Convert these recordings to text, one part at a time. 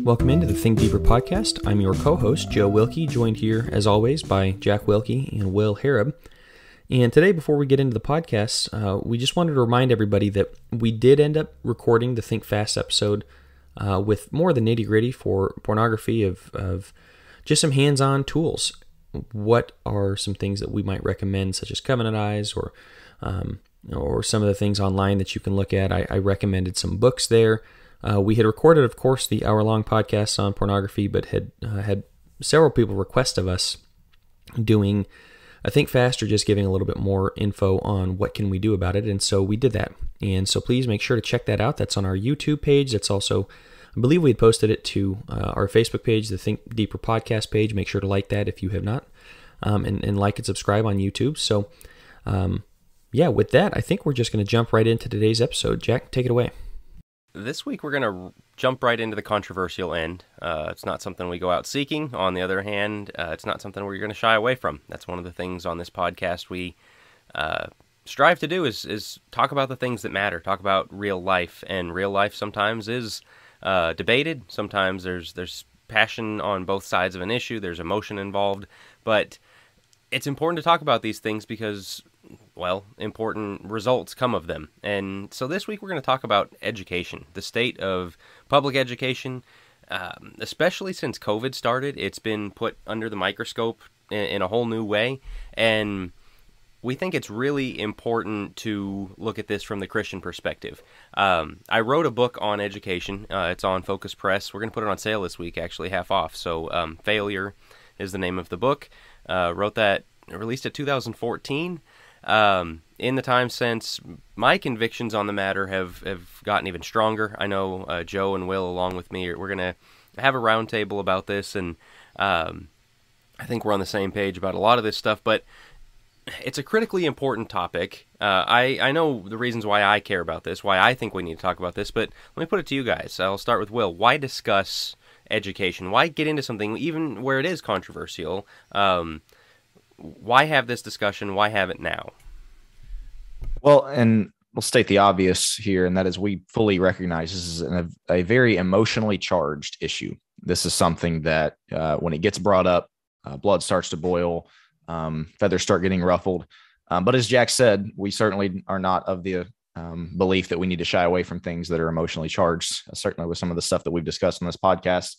Welcome into the Think Deeper podcast. I'm your co-host, Joe Wilkie, joined here, as always, by Jack Wilkie and Will Harab. And today, before we get into the podcast, we just wanted to remind everybody that we did end up recording the Think Fast episode with more of the nitty-gritty for pornography of just some hands-on tools. What are some things that we might recommend, such as Covenant Eyes or some of the things online that you can look at? I recommended some books there. We had recorded, of course, the hour-long podcast on pornography, but had several people request of us doing a Think Fast or just giving a little bit more info on what can we do about it, and so we did that. And so please make sure to check that out. That's on our YouTube page. That's also, I believe we had posted it to our Facebook page, the Think Deeper podcast page. Make sure to like that if you have not, and like and subscribe on YouTube. So, with that, I think we're just going to jump right into today's episode. Jack, take it away. This week, we're going to jump right into the controversial end. It's not something we go out seeking. On the other hand, it's not something we're going to shy away from. That's one of the things on this podcast we strive to do is talk about the things that matter, talk about real life. And real life sometimes is debated. Sometimes there's passion on both sides of an issue. There's emotion involved. But it's important to talk about these things because, well, important results come of them. And so this week we're going to talk about education, the state of public education, especially since COVID started. It's been put under the microscope in a whole new way, and we think it's really important to look at this from the Christian perspective. I wrote a book on education. It's on Focus Press. We're going to put it on sale this week, actually half off. So Failure is the name of the book. Wrote that, released it 2014. In the time since, my convictions on the matter have gotten even stronger. I know Joe and Will, along with me, we're going to have a roundtable about this, and I think we're on the same page about a lot of this stuff, but it's a critically important topic. I know the reasons why I care about this, why I think we need to talk about this, but let me put it to you guys. I'll start with Will. Why discuss education? Why get into something even where it is controversial? Why have this discussion? Why have it now? Well, and we'll state the obvious here, and that is we fully recognize this is a very emotionally charged issue. This is something that when it gets brought up, blood starts to boil, feathers start getting ruffled. But as Jack said, we certainly are not of the belief that we need to shy away from things that are emotionally charged. Certainly with some of the stuff that we've discussed on this podcast,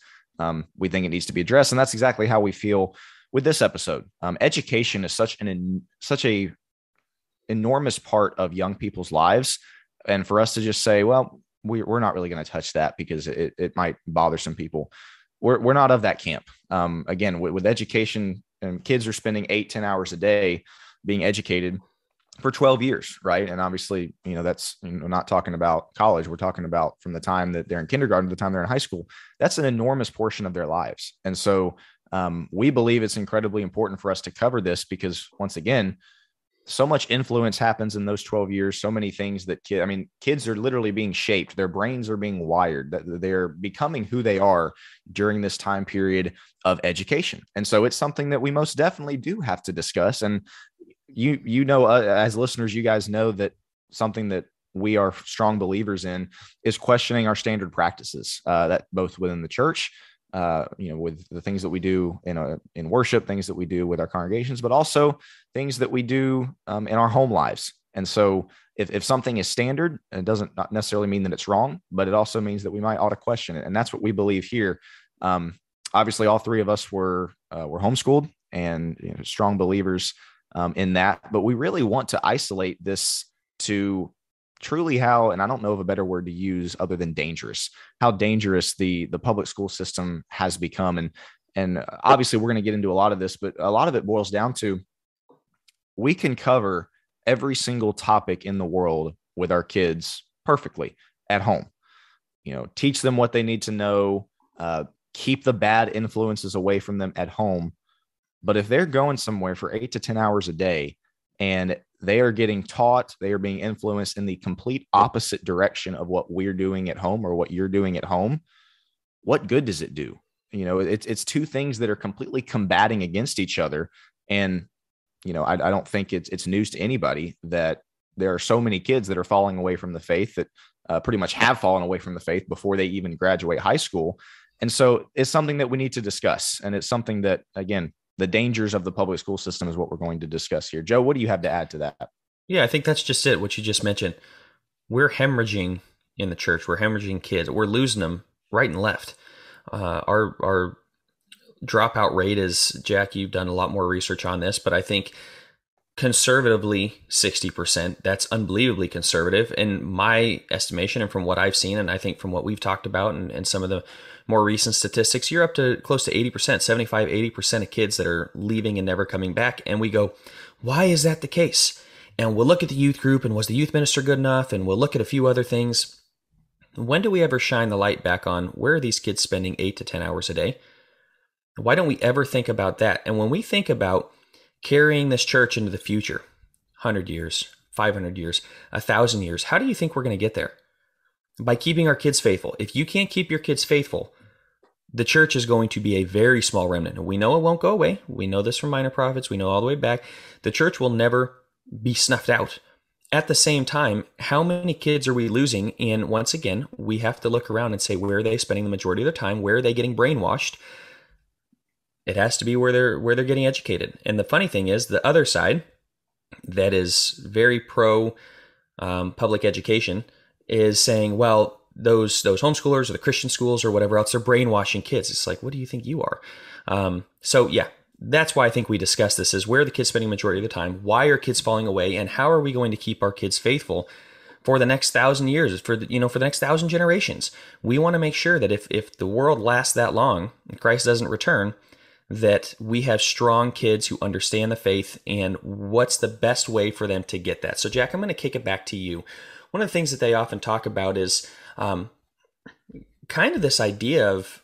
we think it needs to be addressed. And that's exactly how we feel with this episode. Education is such a enormous part of young people's lives. And for us to just say, well, we're not really going to touch that because it might bother some people. We're not of that camp. Again, with education, kids are spending 8-10 hours a day being educated for 12 years, right? And obviously, that's not talking about college. We're talking about from the time that they're in kindergarten to the time they're in high school. That's an enormous portion of their lives. And so we believe it's incredibly important for us to cover this because, once again, so much influence happens in those 12 years. So many things that kids are literally being shaped. Their brains are being wired. They're becoming who they are during this time period of education. And so it's something that we most definitely do have to discuss. And as listeners, you guys know that something that we are strong believers in is questioning our standard practices, that both within the church, with the things that we do in worship, things that we do with our congregations, but also things that we do in our home lives. And so if something is standard, it doesn't not necessarily mean that it's wrong, but it also means that we might ought to question it. And that's what we believe here. Obviously, all three of us were homeschooled and strong believers in that, but we really want to isolate this to truly how, and I don't know of a better word to use other than dangerous, how dangerous the public school system has become. And obviously we're going to get into a lot of this, but a lot of it boils down to, we can cover every single topic in the world with our kids perfectly at home, teach them what they need to know, keep the bad influences away from them at home. But if they're going somewhere for 8 to 10 hours a day and they are getting taught, they are being influenced in the complete opposite direction of what we're doing at home or what you're doing at home, what good does it do? It's two things that are completely combating against each other. And I don't think it's news to anybody that there are so many kids that are falling away from the faith, that pretty much have fallen away from the faith before they even graduate high school. And so it's something that we need to discuss. And it's something that, again, the dangers of the public school system is what we're going to discuss here. Joe, what do you have to add to that? Yeah, I think that's just it, what you just mentioned. We're hemorrhaging in the church. We're hemorrhaging kids. We're losing them right and left. Our dropout rate is, Jack, you've done a lot more research on this, but I think conservatively 60%. That's unbelievably conservative in my estimation, and from what I've seen, and I think from what we've talked about and some of the more recent statistics, you're up to close to 80%, 75, 80% of kids that are leaving and never coming back. And we go, why is that the case? And we'll look at the youth group, and was the youth minister good enough? And we'll look at a few other things. When do we ever shine the light back on where are these kids spending 8 to 10 hours a day? Why don't we ever think about that? And when we think about carrying this church into the future, 100 years, 500 years, 1,000 years, how do you think we're going to get there? By keeping our kids faithful. If you can't keep your kids faithful, the church is going to be a very small remnant. And we know it won't go away. We know this from minor prophets. We know all the way back. The church will never be snuffed out. At the same time, how many kids are we losing? And once again, we have to look around and say, where are they spending the majority of their time? Where are they getting brainwashed? It has to be where they're getting educated. And the funny thing is, the other side that is very pro public education is saying, well, those homeschoolers or the Christian schools or whatever else, they're brainwashing kids. It's like, what do you think you are? So yeah, that's why I think we discuss this, is where are the kids spending the majority of the time? Why are kids falling away? And how are we going to keep our kids faithful for the next 1,000 years, for the next 1,000 generations? We want to make sure that if the world lasts that long and Christ doesn't return, that we have strong kids who understand the faith and what's the best way for them to get that. So Jack, I'm going to kick it back to you. One of the things that they often talk about is kind of this idea of,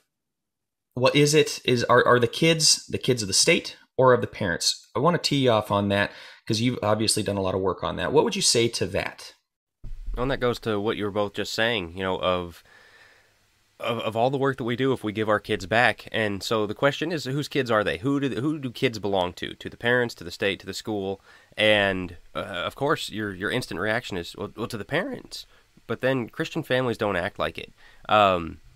what is it? Are the kids of the state or of the parents? I want to tee you off on that because you've obviously done a lot of work on that. What would you say to that? Well, and that goes to what you were both just saying, of all the work that we do if we give our kids back. And so the question is, whose kids are they? Who do kids belong to? To the parents, to the state, to the school? And of course, your instant reaction is, well, to the parents. But then Christian families don't act like it.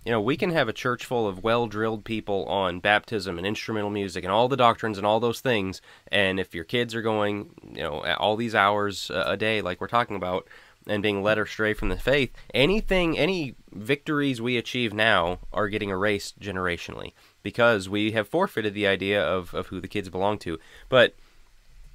We can have a church full of well-drilled people on baptism and instrumental music and all the doctrines and all those things. And if your kids are going, all these hours a day, like we're talking about, and being led astray from the faith, any victories we achieve now are getting erased generationally because we have forfeited the idea of who the kids belong to. But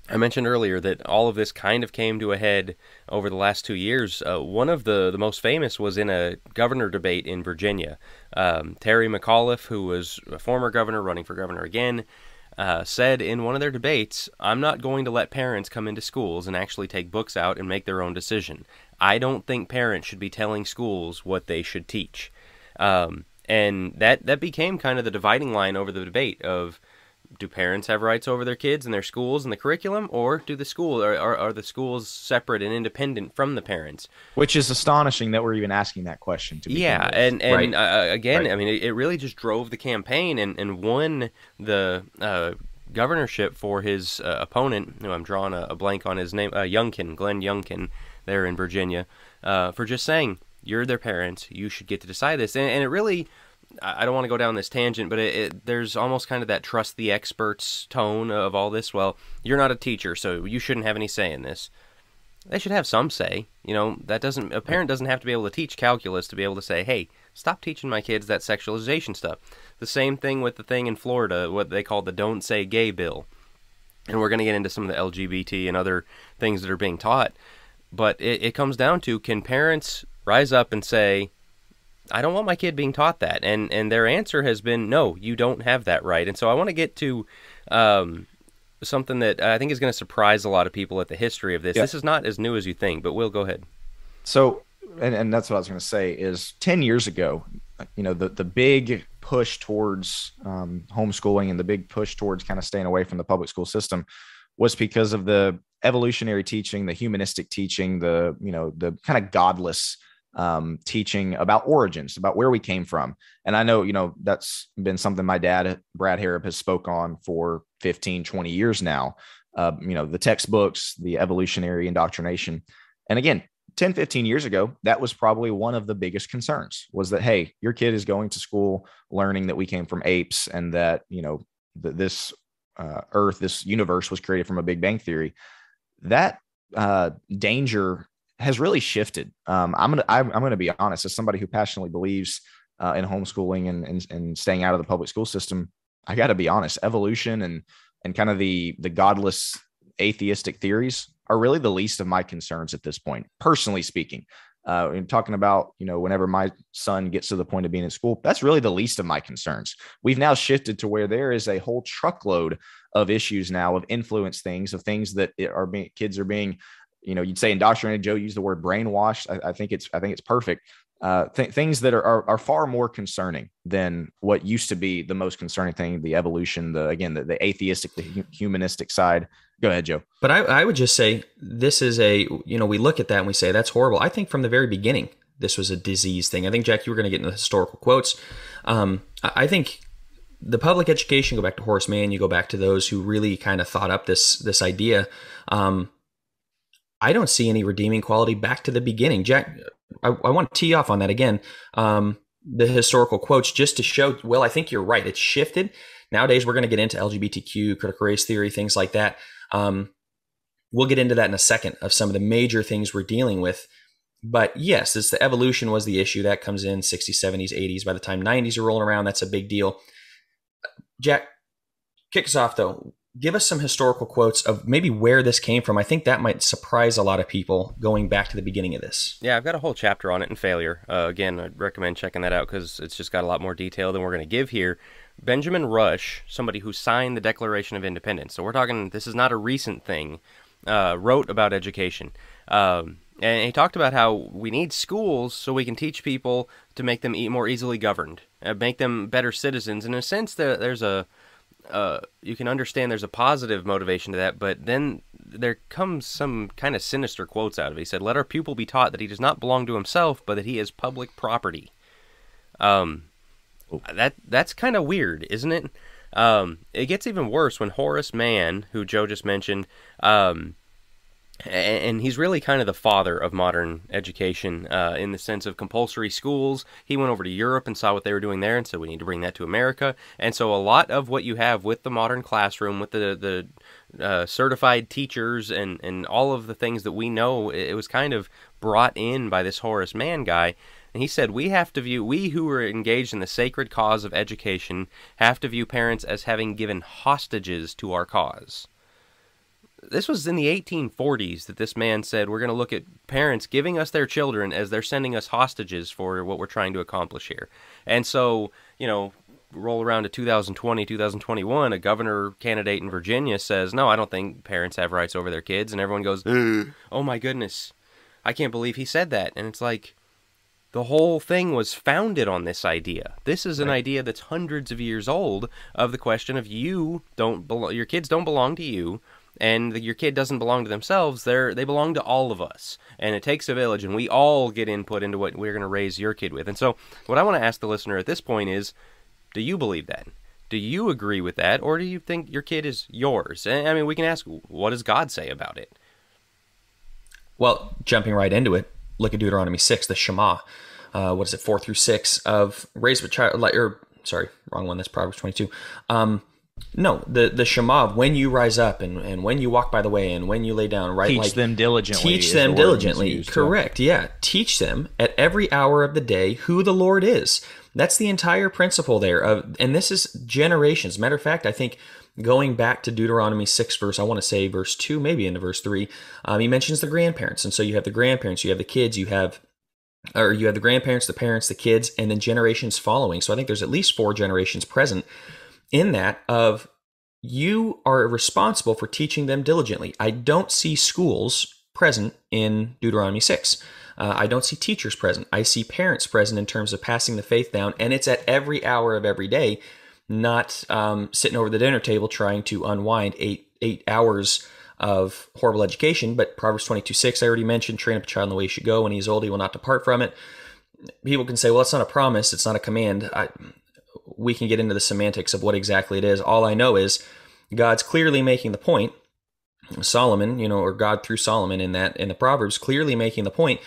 I mentioned earlier that all of this kind of came to a head over the last 2 years. One of the most famous was in a governor debate in Virginia. Terry McAuliffe, who was a former governor running for governor again, said in one of their debates, I'm not going to let parents come into schools and actually take books out and make their own decision. I don't think parents should be telling schools what they should teach. And that became kind of the dividing line over the debate of, do parents have rights over their kids and their schools and the curriculum, or do the school are the schools separate and independent from the parents? Which is astonishing that we're even asking that question. And right. Again, right. I mean, it really just drove the campaign and won the governorship for his opponent. I'm drawing a blank on his name, Glenn Youngkin, there in Virginia, for just saying, you're their parents, you should get to decide this. And it really, I don't want to go down this tangent, but there's almost kind of that trust the experts tone of all this. Well, you're not a teacher, so you shouldn't have any say in this. They should have some say. A parent doesn't have to be able to teach calculus to be able to say, hey, stop teaching my kids that sexualization stuff. The same thing with the thing in Florida, what they call the Don't Say Gay bill. And we're going to get into some of the LGBT and other things that are being taught. But it comes down to, can parents rise up and say, I don't want my kid being taught that? And their answer has been, no, you don't have that right. And so I want to get to something that I think is going to surprise a lot of people at the history of this. Yeah. This is not as new as you think, but Will, go ahead. So, and that's what I was going to say, is 10 years ago, the big push towards homeschooling and the big push towards kind of staying away from the public school system was because of the evolutionary teaching, the humanistic teaching, the kind of godless teaching about origins, about where we came from. And I know, that's been something my dad, Brad Harrop, has spoke on for 15, 20 years now. the textbooks, the evolutionary indoctrination. And again, 10, 15 years ago, that was probably one of the biggest concerns, was that, hey, your kid is going to school learning that we came from apes, and that, this Earth, this universe was created from a Big Bang Theory. That danger has really shifted. I'm gonna be honest, as somebody who passionately believes in homeschooling and staying out of the public school system. I got to be honest, evolution and kind of the godless atheistic theories are really the least of my concerns at this point, personally speaking. In talking about, whenever my son gets to the point of being in school, that's really the least of my concerns. We've now shifted to where there is a whole truckload of issues now, of influence things, of things that kids are being, you'd say indoctrinated. Joe used the word brainwashed. I think it's perfect. Things that are far more concerning than what used to be the most concerning thing, the evolution, the atheistic, the humanistic side. Go ahead, Joe. But I would just say this is we look at that and we say that's horrible. I think from the very beginning, this was a disease thing. I think, Jack, you were going to get into historical quotes. I think the public education, go back to Horace Mann, you go back to those who really kind of thought up this idea. I don't see any redeeming quality back to the beginning. Jack, I want to tee off on that again. The historical quotes just to show, well, I think you're right. It's shifted. Nowadays, we're going to get into LGBTQ, critical race theory, things like that. We'll get into that in a second, of some of the major things we're dealing with. But yes, it's the evolution was the issue. That comes in 60s, 70s, 80s. By the time 90s are rolling around, that's a big deal. Jack, kick us off, though. Give us some historical quotes of maybe where this came from. I think that might surprise a lot of people going back to the beginning of this. Yeah, I've got a whole chapter on it in Failure. Again, I'd recommend checking that out because it's just got a lot more detail than we're going to give here. Benjamin Rush, somebody who signed the Declaration of Independence, so we're talking, this is not a recent thing, wrote about education. And he talked about how we need schools so we can teach people to make them more easily governed, make them better citizens. And in a sense, there's you can understand there's a positive motivation to that, but then there comes some kind of sinister quotes out of it. He said, "Let our pupil be taught that he does not belong to himself, but that he is public property." That's kind of weird, isn't it? It gets even worse when Horace Mann, who Joe just mentioned, and he's really kind of the father of modern education in the sense of compulsory schools. He went over to Europe and saw what they were doing there and said, we need to bring that to America. And so a lot of what you have with the modern classroom, with the certified teachers and all of the things that we know, it was kind of brought in by this Horace Mann guy. And he said, we who are engaged in the sacred cause of education have to view parents as having given hostages to our cause. This was in the 1840s that this man said, we're going to look at parents giving us their children as they're sending us hostages for what we're trying to accomplish here. And so, roll around to 2020, 2021, a governor candidate in Virginia says, no, I don't think parents have rights over their kids. And everyone goes, oh my goodness, I can't believe he said that. And it's like, the whole thing was founded on this idea. This is an idea that's hundreds of years old, of the question of your kids don't belong to you. And your kid doesn't belong to themselves, they belong to all of us. And it takes a village, and we all get input into what we're going to raise your kid with. And so what I want to ask the listener at this point is, do you believe that? Do you agree with that? Or do you think your kid is yours? And, I mean, we can ask, what does God say about it? Well, jumping right into it, look at Deuteronomy 6, the Shema. 4-6 of raise a child, sorry, wrong one, that's Proverbs 22. No, the Shema of when you rise up and when you walk by the way and when you lay down, right? Teach them diligently. Teach them diligently. Correct. Yeah. Teach them at every hour of the day who the Lord is. That's the entire principle there. And this is generations. Matter of fact, I think going back to Deuteronomy 6 verse 2, maybe into verse 3, he mentions the grandparents. And so you have the grandparents, you have the kids, you have the grandparents, the parents, the kids, and then generations following. So I think there's at least 4 generations present in that of you are responsible for teaching them diligently. I don't see schools present in Deuteronomy 6. I don't see teachers present. I see parents present in terms of passing the faith down, and it's at every hour of every day, not sitting over the dinner table trying to unwind eight hours of horrible education. But Proverbs 22:6, I already mentioned, train up a child in the way he should go. When he is old, he will not depart from it. People can say, well, it's not a promise. It's not a command. We can get into the semantics of what exactly it is. All I know is God's clearly making the point Solomon, or God through Solomon in the Proverbs, clearly making the point,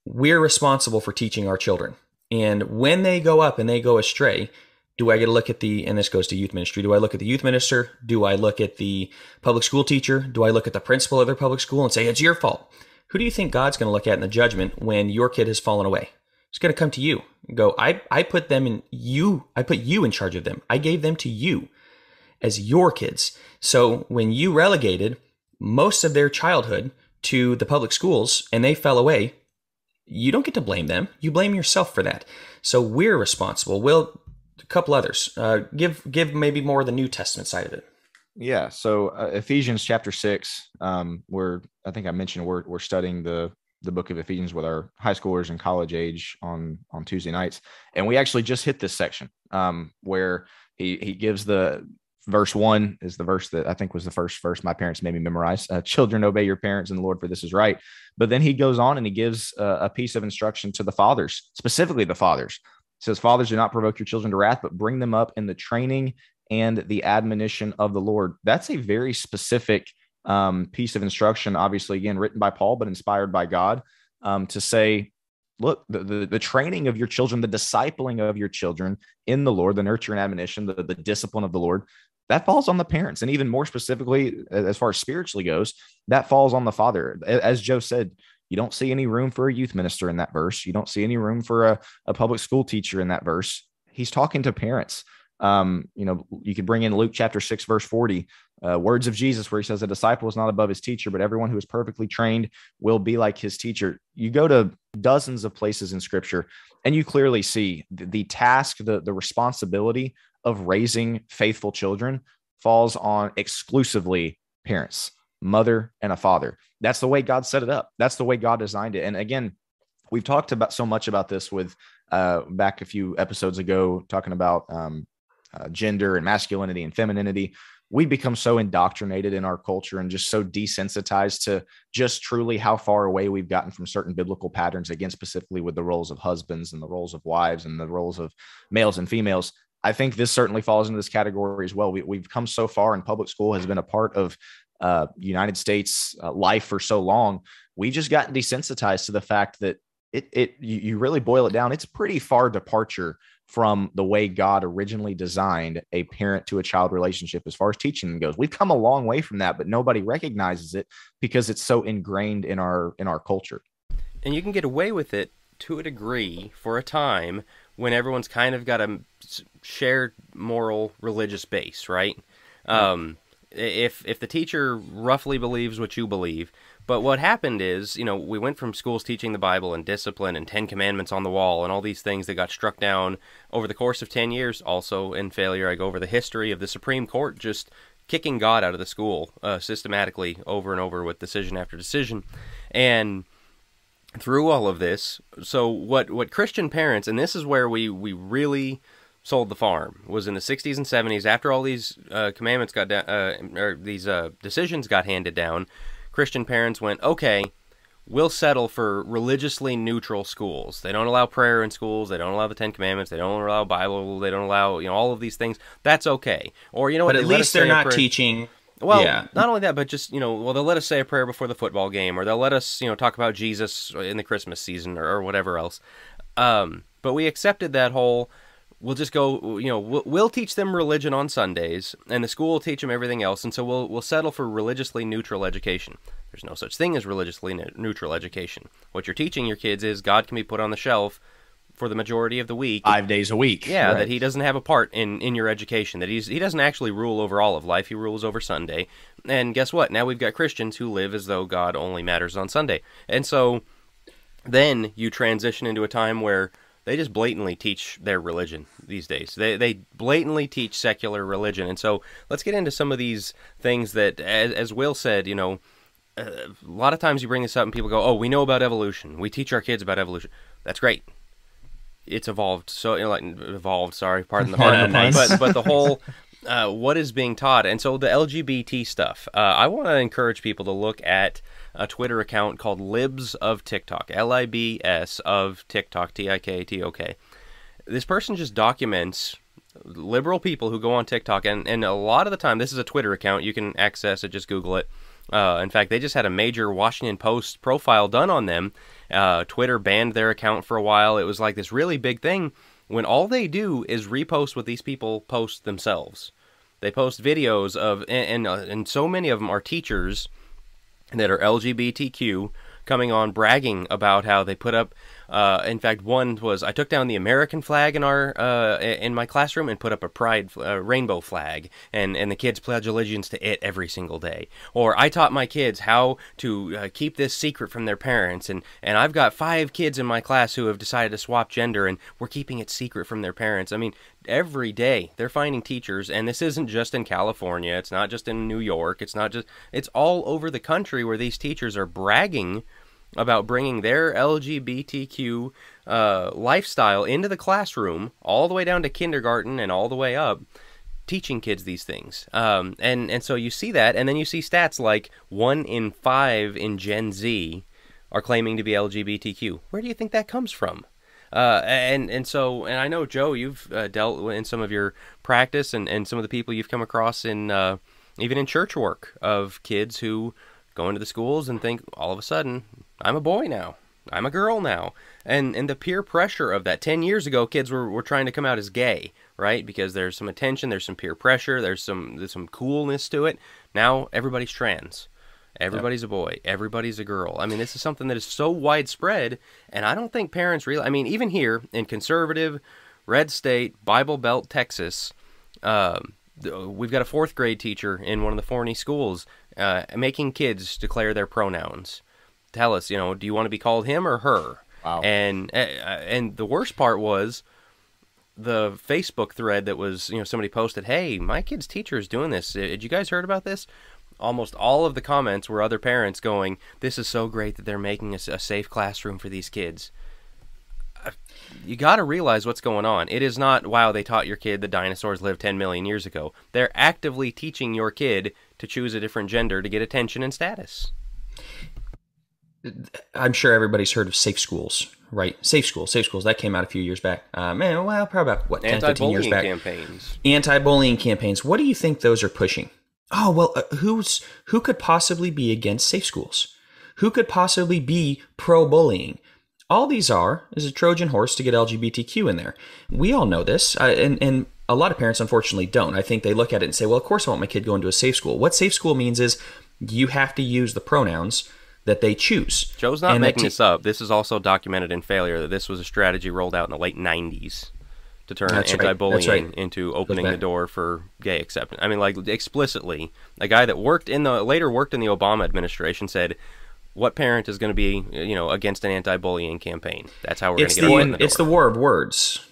we're responsible for teaching our children. And when they go up and they go astray, do I get to look at and this goes to youth ministry, do I look at the youth minister? Do I look at the public school teacher? Do I look at the principal of their public school and say, it's your fault? Who do you think God's going to look at in the judgment when your kid has fallen away? He's going to come to you and go, I put you in charge of them. I gave them to you as your kids. So when you relegated most of their childhood to the public schools and they fell away, you don't get to blame them. You blame yourself for that. So we're responsible. Will, a couple others. Give maybe more of the New Testament side of it. Yeah. So Ephesians chapter 6, I think I mentioned we're studying the book of Ephesians with our high schoolers and college age on Tuesday nights. And we actually just hit this section where he gives the verse 1 is the verse that I think was the first verse my parents made me memorize. Children, obey your parents in the Lord, for this is right. But then he goes on and he gives a piece of instruction to the fathers, specifically the fathers. He says, fathers, do not provoke your children to wrath, but bring them up in the training and the admonition of the Lord. That's a very specific piece of instruction, obviously, again, written by Paul, but inspired by God, to say, look, the training of your children, the discipling of your children in the Lord, the nurture and admonition, the discipline of the Lord, that falls on the parents. And even more specifically, as far as spiritually goes, that falls on the father. As Joe said, you don't see any room for a youth minister in that verse. You don't see any room for a public school teacher in that verse. He's talking to parents. You could bring in Luke chapter 6, verse 40, words of Jesus, where he says, a disciple is not above his teacher, but everyone who is perfectly trained will be like his teacher. You go to dozens of places in scripture and you clearly see the task, the responsibility of raising faithful children falls on exclusively parents, mother and a father. That's the way God set it up. That's the way God designed it. And again, we've talked about so much about this with back a few episodes ago, talking about gender and masculinity and femininity. We become so indoctrinated in our culture and just so desensitized to just truly how far away we've gotten from certain biblical patterns, again, specifically with the roles of husbands and the roles of wives and the roles of males and females. I think this certainly falls into this category as well. We've come so far, and public school has been a part of United States life for so long. We've just gotten desensitized to the fact that you really boil it down, it's a pretty far departure from the way God originally designed a parent to a child relationship as far as teaching goes. We've come a long way from that, but nobody recognizes it because it's so ingrained in our culture. And you can get away with it to a degree for a time when everyone's kind of got a shared moral religious base, right? If the teacher roughly believes what you believe, but what happened is, we went from schools teaching the Bible and discipline and 10 commandments on the wall and all these things that got struck down over the course of 10 years. Also in failure, I go over the history of the Supreme Court just kicking God out of the school systematically over and over with decision after decision. And through all of this, so what Christian parents, and this is where we really sold the farm, was in the 60s and 70s, after all these commandments got these decisions got handed down. Christian parents went, okay, we'll settle for religiously neutral schools. They don't allow prayer in schools. They don't allow the 10 Commandments. They don't allow Bible. They don't allow all of these things. That's okay. Or but at least they're not teaching. Well, yeah. Not only that, but just they'll let us say a prayer before the football game, or they'll let us talk about Jesus in the Christmas season, or whatever else. But we accepted that whole. We'll just go, we'll teach them religion on Sundays, and the school will teach them everything else, and so we'll settle for religiously neutral education. There's no such thing as religiously neutral education. What you're teaching your kids is God can be put on the shelf for the majority of the week. 5 days a week. Yeah, right. That he doesn't have a part in your education, that he doesn't actually rule over all of life, he rules over Sunday. And guess what? Now we've got Christians who live as though God only matters on Sunday. And so then you transition into a time where they just blatantly teach their religion these days. They blatantly teach secular religion. And so let's get into some of these things that, as Will said, a lot of times you bring this up and people go, oh, we know about evolution. We teach our kids about evolution. That's great. It's evolved. So, sorry, pardon the pun. But the whole, what is being taught. And so the LGBT stuff, I want to encourage people to look at a Twitter account called Libs of TikTok, Libs of TikTok, TikTok. This person just documents liberal people who go on TikTok, and a lot of the time, this is a Twitter account. You can access it, just Google it. In fact, they just had a major Washington Post profile done on them. Twitter banned their account for a while. It was like this really big thing when all they do is repost what these people post themselves. They post videos of, and so many of them are teachers that are LGBTQ coming on bragging about how they put up. In fact, one was, I took down the American flag in my classroom and put up a pride rainbow flag, and the kids pledge allegiance to it every single day. Or I taught my kids how to keep this secret from their parents, and I've got 5 kids in my class who have decided to swap gender, and we're keeping it secret from their parents. I mean, every day they're finding teachers, and this isn't just in California, it's not just in New York, it's all over the country where these teachers are bragging about bringing their LGBTQ lifestyle into the classroom, all the way down to kindergarten and all the way up, teaching kids these things. And so you see that, and then you see stats like 1 in 5 in Gen Z are claiming to be LGBTQ. Where do you think that comes from? And I know, Joe, you've dealt in some of your practice and some of the people you've come across in even in church work of kids who go into the schools and think all of a sudden, I'm a boy now, I'm a girl now. And the peer pressure of that. 10 years ago, kids were trying to come out as gay, right? Because there's some attention, there's some peer pressure, there's some coolness to it. Now everybody's trans. Everybody's a boy. Everybody's a girl. I mean, this is something that is so widespread, and I don't think parents realize. I mean, even here in conservative, red state, Bible Belt, Texas, we've got a 4th grade teacher in one of the Forney schools making kids declare their pronouns. Tell us, do you want to be called him or her? Wow. And the worst part was the Facebook thread that was, somebody posted, hey, my kid's teacher is doing this. Did you guys heard about this? Almost all of the comments were other parents going, this is so great that they're making a safe classroom for these kids. You got to realize what's going on. It is not, wow, they taught your kid the dinosaurs lived 10 million years ago. They're actively teaching your kid to choose a different gender to get attention and status. I'm sure everybody's heard of safe schools, right? Safe schools. That came out a few years back. Probably about, 10, 15 years back. Anti-bullying campaigns. What do you think those are pushing? Oh, well, who could possibly be against safe schools? Who could possibly be pro-bullying? All these is a Trojan horse to get LGBTQ in there. We all know this, and a lot of parents, unfortunately, don't. I think they look at it and say, well, of course I want my kid going to a safe school. What safe school means is you have to use the pronouns that they choose. Joe's not making this up. This is also documented in failure that this was a strategy rolled out in the late 90s to turn anti-bullying into opening the door for gay acceptance. I mean, like, explicitly, a guy that later worked in the Obama administration said, what parent is going to be, against an anti-bullying campaign? That's how we're going to get a foot in the door. It's the war of words.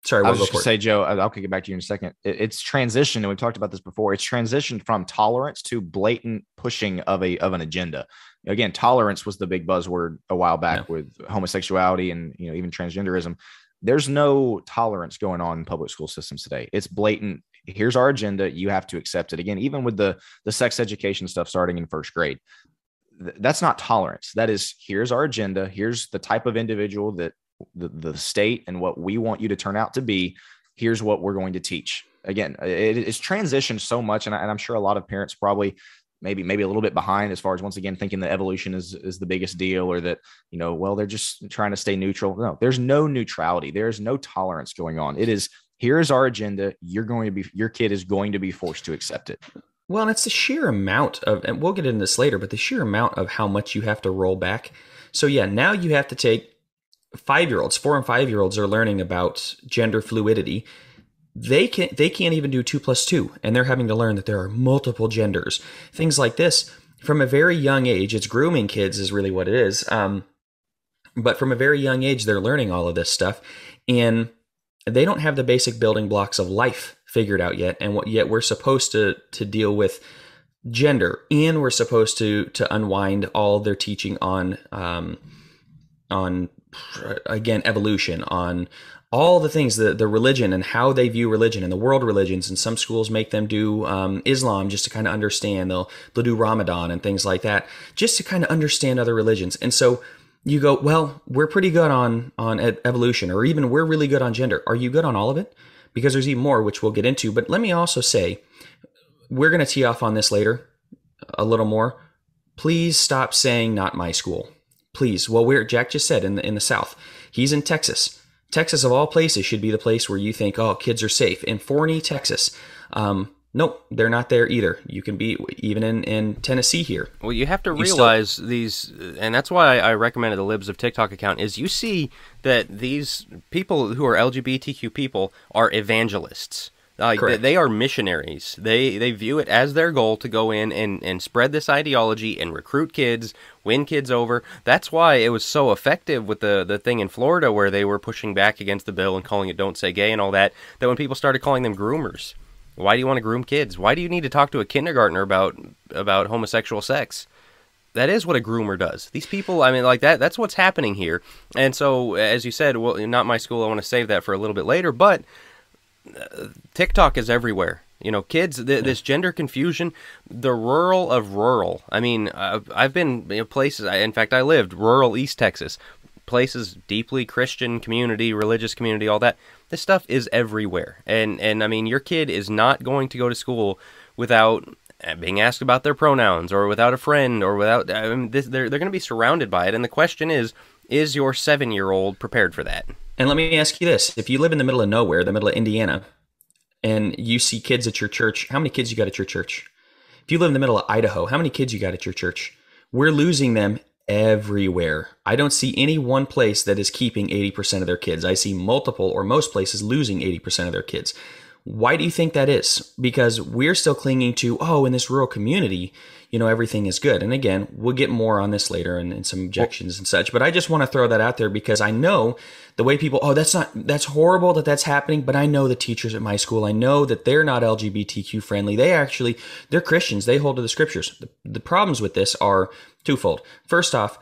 Sorry, I was just going to say, Joe, I'll get back to you in a second. It's transitioned, and we've talked about this before. It's transitioned from tolerance to blatant pushing of an agenda. Again, tolerance was the big buzzword a while back with homosexuality and even transgenderism. There's no tolerance going on in public school systems today. It's blatant. Here's our agenda. You have to accept it. Again, even with the sex education stuff starting in 1st grade, that's not tolerance. That is, here's our agenda. Here's the type of individual that the state and what we want you to turn out to be. Here's what we're going to teach. Again, it's transitioned so much. And I'm sure a lot of parents probably maybe a little bit behind as far as, once again, thinking that evolution is the biggest deal, or that, well, they're just trying to stay neutral. No, there's no neutrality. There's no tolerance going on. It is, here's our agenda. Your kid is going to be forced to accept it. Well, and it's the sheer amount of, and we'll get into this later, but the sheer amount of how much you have to roll back. So yeah, now you have to take 5-year-olds, 4 and 5-year-olds are learning about gender fluidity. They can't even do 2 + 2, and they're having to learn that there are multiple genders. Things like this from a very young age. It's grooming kids is really what it is. But from a very young age, they're learning all of this stuff, and they don't have the basic building blocks of life figured out yet. And yet we're supposed to deal with gender, and we're supposed to unwind all their teaching on again, evolution, on all the things, the religion and how they view religion and the world religions. And some schools make them do Islam just to kind of understand. They'll do Ramadan and things like that just to kind of understand other religions. And so you go, well, we're pretty good on evolution, or even we're really good on gender. Are you good on all of it? because there's even more, which we'll get into. But let me also say, we're going to tee off on this later a little more. Please stop saying not my school. Please. Well, Jack just said in the South. He's in Texas. Texas, of all places, should be the place where you think, oh, kids are safe. In Forney, Texas. Nope, they're not there either. You can be even in Tennessee here. Well, you have to realize these, and that's why I recommended the Libs of TikTok account, is you see that these people who are LGBTQ people are evangelists. They are missionaries. They view it as their goal to go in and spread this ideology and recruit kids, win kids over. That's why it was so effective with the thing in Florida where they were pushing back against the bill and calling it "Don't Say Gay" and all that, that when people started calling them groomers. Why do you want to groom kids? Why do you need to talk to a kindergartner about homosexual sex? That is what a groomer does. These people, I mean, like that's what's happening here. And so, as you said, well, not my school, I want to save that for a little bit later, but TikTok is everywhere. You know, kids, this gender confusion, the rural of rural. I mean, I've been places, in fact, I lived rural East Texas, places deeply Christian community, religious community, all that. This stuff is everywhere. And I mean, your kid is not going to go to school without being asked about their pronouns or without a friend or without, I mean, they're going to be surrounded by it. And the question is your 7-year-old prepared for that? And let me ask you this. If you live in the middle of nowhere, the middle of Indiana, and you see kids at your church, how many kids you got at your church? If you live in the middle of Idaho, how many kids you got at your church? We're losing them everywhere. I don't see any one place that is keeping 80% of their kids. I see multiple or most places losing 80% of their kids. Why do you think that is? Because we're still clinging to, oh, in this rural community, you know, everything is good. And again, we'll get more on this later and some objections and such. But I just want to throw that out there because I know the way people, oh, that's horrible that that's happening. But I know the teachers at my school, I know that they're not LGBTQ friendly. They're Christians. They hold to the scriptures. The problems with this are twofold. First off,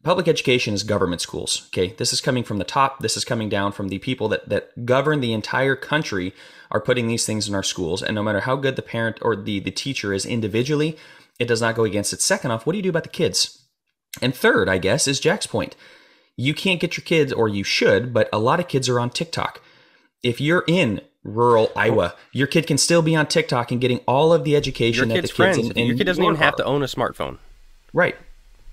public education is government schools. Okay, this is coming from the top. This is coming down from the people that govern the entire country are putting these things in our schools. And no matter how good the parent or the teacher is individually, it does not go against it. Second off, what do you do about the kids? And third, I guess, is Jack's point. You can't get your kids, or you should, but a lot of kids are on TikTok. If you're in rural Iowa, your kid can still be on TikTok and getting all of the education that the kids in your kid doesn't even have to own a smartphone. Right.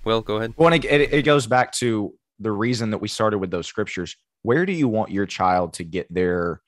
Will, go ahead. Well, it goes back to the reason that we started with those scriptures. Where do you want your child to get their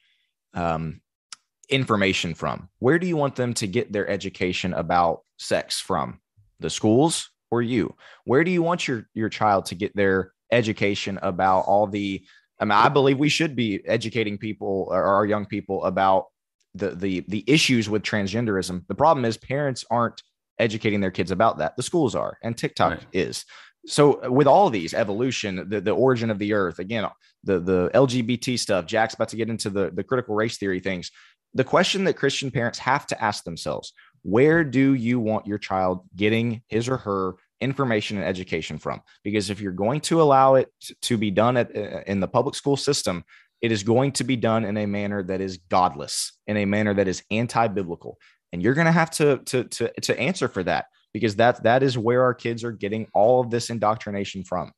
information from? Where do you want them to get their education about sex from? The schools or you? Where do you want your child to get their education about all the, I mean, I believe we should be educating people or our young people about the issues with transgenderism. The problem is parents aren't educating their kids about that. The schools are, and TikTok is. So with all of these evolution, the origin of the earth, again, the LGBT stuff, Jack's about to get into the critical race theory things. The question that Christian parents have to ask themselves, where do you want your child getting his or her information and education from? Because if you're going to allow it to be done in the public school system, it is going to be done in a manner that is godless, in a manner that is anti-biblical. And you're going to have to answer for that, because that is where our kids are getting all of this indoctrination from.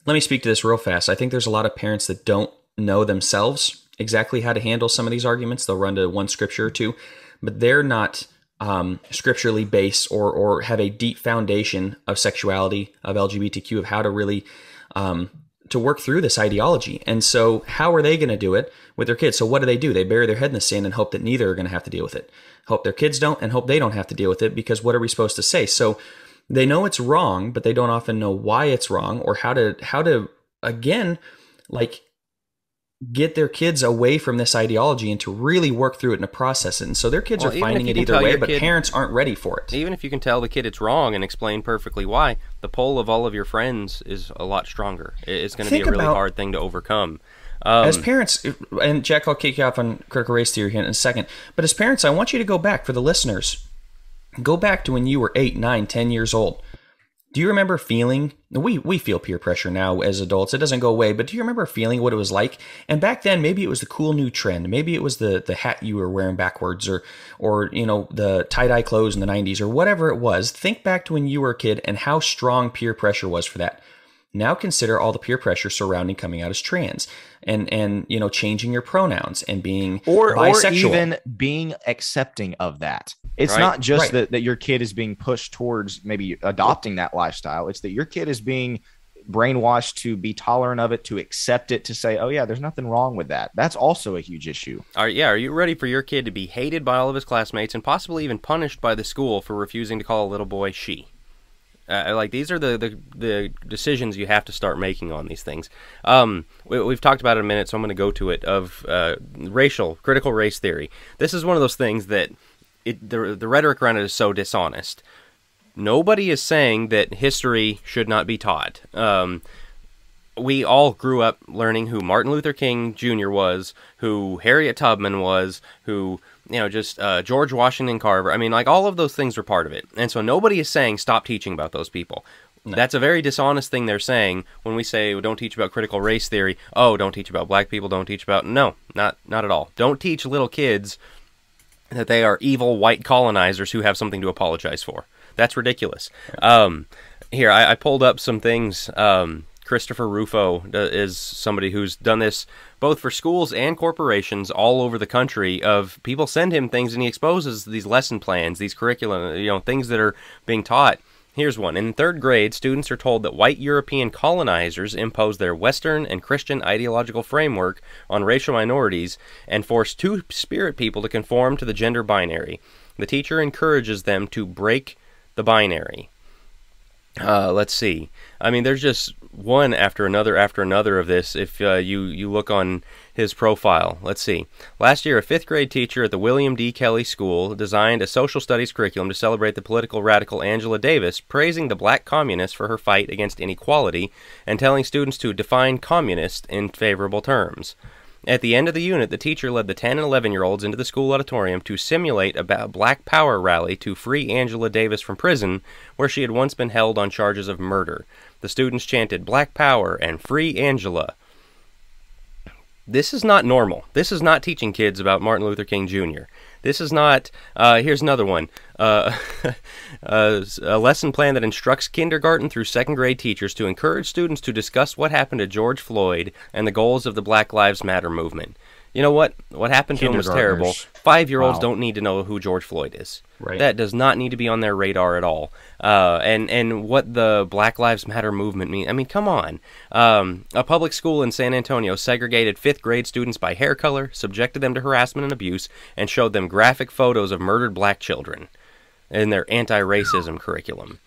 Let me speak to this real fast. I think there's a lot of parents that don't know themselves exactly how to handle some of these arguments. They'll run to one scripture or two, but they're not scripturally based or have a deep foundation of sexuality, of LGBTQ, of how to really to work through this ideology. And so how are they going to do it with their kids? So what do? They bury their head in the sand and hope that neither are going to have to deal with it. Hope their kids don't, and hope they don't have to deal with it, because what are we supposed to say? So they know it's wrong, but they don't often know why it's wrong, or how to again, like, get their kids away from this ideology and to really work through it and to process it. And so their kids are finding it either way, but parents aren't ready for it. Even if you can tell the kid it's wrong and explain perfectly why, the pull of all of your friends is a lot stronger. It's going to be a really hard thing to overcome. As parents, and Jack, I'll kick you off on critical race theory here in a second, but as parents, I want you to go back, for the listeners, go back to when you were 8, 9, 10 years old. Do you remember feeling, we feel peer pressure now as adults, it doesn't go away, but do you remember feeling what it was like? And back then, maybe it was the cool new trend, maybe it was the hat you were wearing backwards, or you know, the tie-dye clothes in the 90s, or whatever it was. Think back to when you were a kid and how strong peer pressure was for that. Now consider all the peer pressure surrounding coming out as trans and changing your pronouns and being bisexual. Or even being accepting of that. It's Right. not just Right. that your kid is being pushed towards maybe adopting that lifestyle. It's that your kid is being brainwashed to be tolerant of it, to accept it, to say, oh yeah, there's nothing wrong with that. That's also a huge issue. Are you ready for your kid to be hated by all of his classmates and possibly even punished by the school for refusing to call a little boy she? These are the decisions you have to start making on these things. We've talked about it a minute, so I'm going to go to it, of critical race theory. This is one of those things that the rhetoric around it is so dishonest. Nobody is saying that history should not be taught. We all grew up learning who Martin Luther King Jr. was, who Harriet Tubman was, who George Washington Carver. I mean, like, all of those things are part of it. And so nobody is saying stop teaching about those people. No. That's a very dishonest thing they're saying when we say, well, don't teach about critical race theory. Oh, don't teach about black people. Don't teach about... No, not at all. Don't teach little kids that they are evil white colonizers who have something to apologize for. That's ridiculous. Here, I pulled up some things. Christopher Rufo is somebody who's done this both for schools and corporations all over the country. Of people send him things and he exposes these lesson plans, these curriculum, things that are being taught. Here's one. In 3rd grade, students are told that white European colonizers imposed their Western and Christian ideological framework on racial minorities and forced two-spirit people to conform to the gender binary. The teacher encourages them to break the binary. Let's see. I mean, there's just one after another of this. If you look on his profile, let's see. Last year, a 5th grade teacher at the William D. Kelly School designed a social studies curriculum to celebrate the political radical Angela Davis, praising the black communist for her fight against inequality and telling students to define communist in favorable terms. At the end of the unit, the teacher led the 10 and 11-year-olds into the school auditorium to simulate a Black Power rally to free Angela Davis from prison, where she had once been held on charges of murder. The students chanted, "Black Power" and "Free Angela." This is not normal. This is not teaching kids about Martin Luther King Jr. This is not... here's another one. A lesson plan that instructs kindergarten through 2nd grade teachers to encourage students to discuss what happened to George Floyd and the goals of the Black Lives Matter movement. You know what? What happened to him was terrible. 5-year-olds don't need to know who George Floyd is. Right. That does not need to be on their radar at all. And what the Black Lives Matter movement mean. I mean, come on. A public school in San Antonio segregated 5th grade students by hair color, subjected them to harassment and abuse, and showed them graphic photos of murdered black children in their anti-racism curriculum.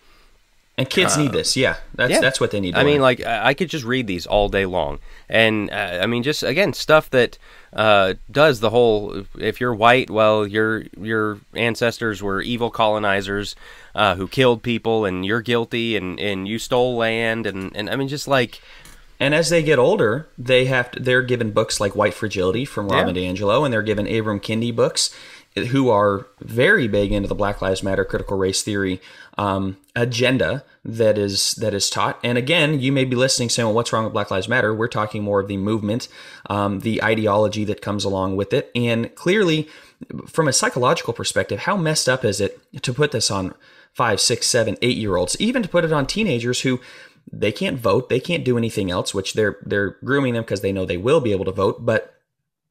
And kids need this, That's what they need to learn. I mean, like, I could just read these all day long. And, I mean, just, again, stuff that does the whole, if you're white, well, your ancestors were evil colonizers who killed people, and you're guilty, and you stole land, and I mean, just like... And as they get older, they're given books like White Fragility from Robin DiAngelo, and they're given Abram Kendi books, who are very big into the Black Lives Matter critical race theory agenda that is taught. And again, you may be listening saying, well, what's wrong with Black Lives Matter? We're talking more of the movement, the ideology that comes along with it. And clearly, from a psychological perspective, how messed up is it to put this on 5, 6, 7, 8-year-olds, even to put it on teenagers who they can't vote, they can't do anything else, which they're grooming them because they know they will be able to vote. But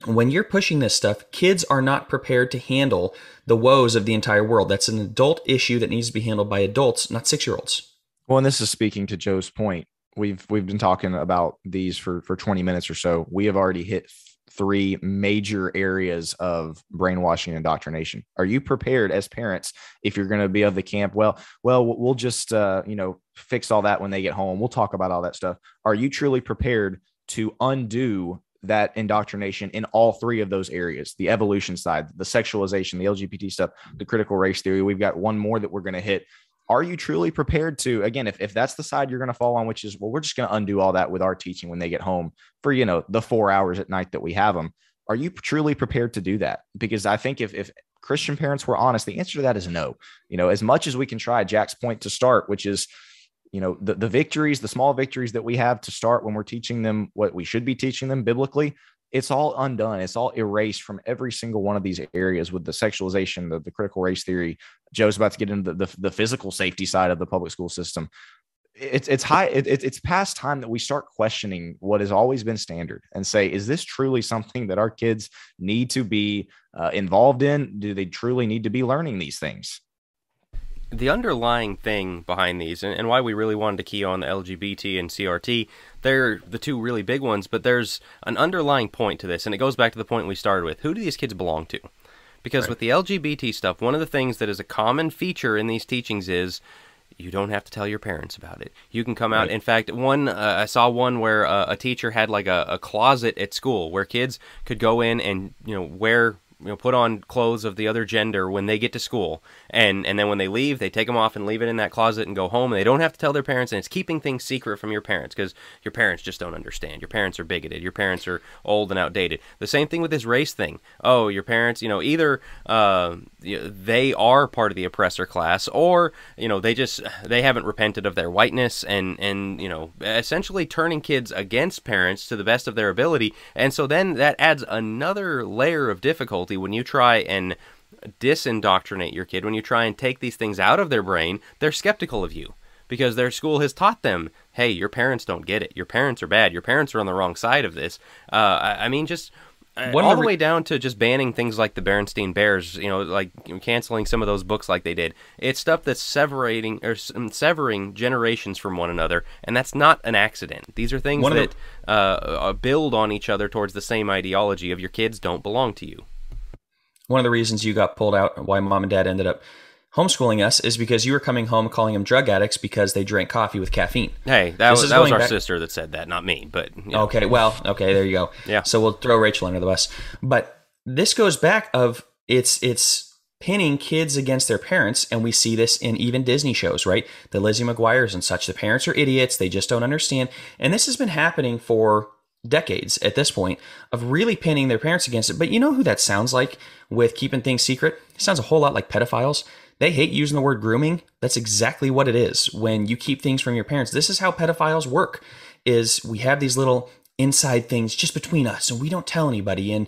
when you're pushing this stuff, kids are not prepared to handle the woes of the entire world. That's an adult issue that needs to be handled by adults, not 6-year-olds. Well, and this is speaking to Joe's point. We've been talking about these for 20 minutes or so. We have already hit 3 major areas of brainwashing and indoctrination. Are you prepared as parents if you're going to be of the camp? Well, we'll just fix all that when they get home. We'll talk about all that stuff. Are you truly prepared to undo that indoctrination in all 3 of those areas? The evolution side, the sexualization, the LGBT stuff, the critical race theory. We've got one more that we're going to hit. Are you truly prepared to, again, if that's the side you're going to fall on, which is, well, we're just going to undo all that with our teaching when they get home for, the 4 hours at night that we have them. Are you truly prepared to do that? Because I think if Christian parents were honest, the answer to that is no. As much as we can try, Jack's point to start, which is, the victories, the small victories that we have to start when we're teaching them what we should be teaching them biblically, it's all undone. It's all erased from every single one of these areas with the sexualization, the critical race theory. Joe's about to get into the physical safety side of the public school system. it's past time that we start questioning what has always been standard and say, is this truly something that our kids need to be involved in? Do they truly need to be learning these things? The underlying thing behind these, and why we really wanted to key on the LGBT and CRT, they're the two really big ones, but there's an underlying point to this, and it goes back to the point we started with. Who do these kids belong to? Because Right. with the LGBT stuff, one of the things that is a common feature in these teachings is you don't have to tell your parents about it. You can come out. Right. In fact, I saw one where a teacher had like a closet at school where kids could go in and put on clothes of the other gender when they get to school, and then when they leave, they take them off and leave it in that closet and go home. And they don't have to tell their parents, and it's keeping things secret from your parents because your parents just don't understand. Your parents are bigoted. Your parents are old and outdated. The same thing with this race thing. Oh, your parents, either they are part of the oppressor class, or they haven't repented of their whiteness, and essentially turning kids against parents to the best of their ability. And so then that adds another layer of difficulty when you try and disindoctrinate your kid. When you try and take these things out of their brain, they're skeptical of you because their school has taught them, hey, your parents don't get it. Your parents are bad. Your parents are on the wrong side of this. All the way down to just banning things like the Berenstain Bears, canceling some of those books like they did. It's stuff that's severing generations from one another, and that's not an accident. These are things that build on each other towards the same ideology of your kids don't belong to you. One of the reasons you got pulled out, why mom and dad ended up homeschooling us, is because you were coming home calling them drug addicts because they drank coffee with caffeine. Hey, that was our sister that said that, not me. But Okay, there you go. Yeah. So we'll throw Rachel under the bus. But this goes back of it's pinning kids against their parents, and we see this in even Disney shows, right? The Lizzie McGuires and such. The parents are idiots. They just don't understand. And this has been happening for decades at this point of really pinning their parents against it. But you know who that sounds like with keeping things secret? It sounds a whole lot like pedophiles. They hate using the word grooming. That's exactly what it is when you keep things from your parents. This is how pedophiles work, is we have these little inside things just between us and we don't tell anybody. And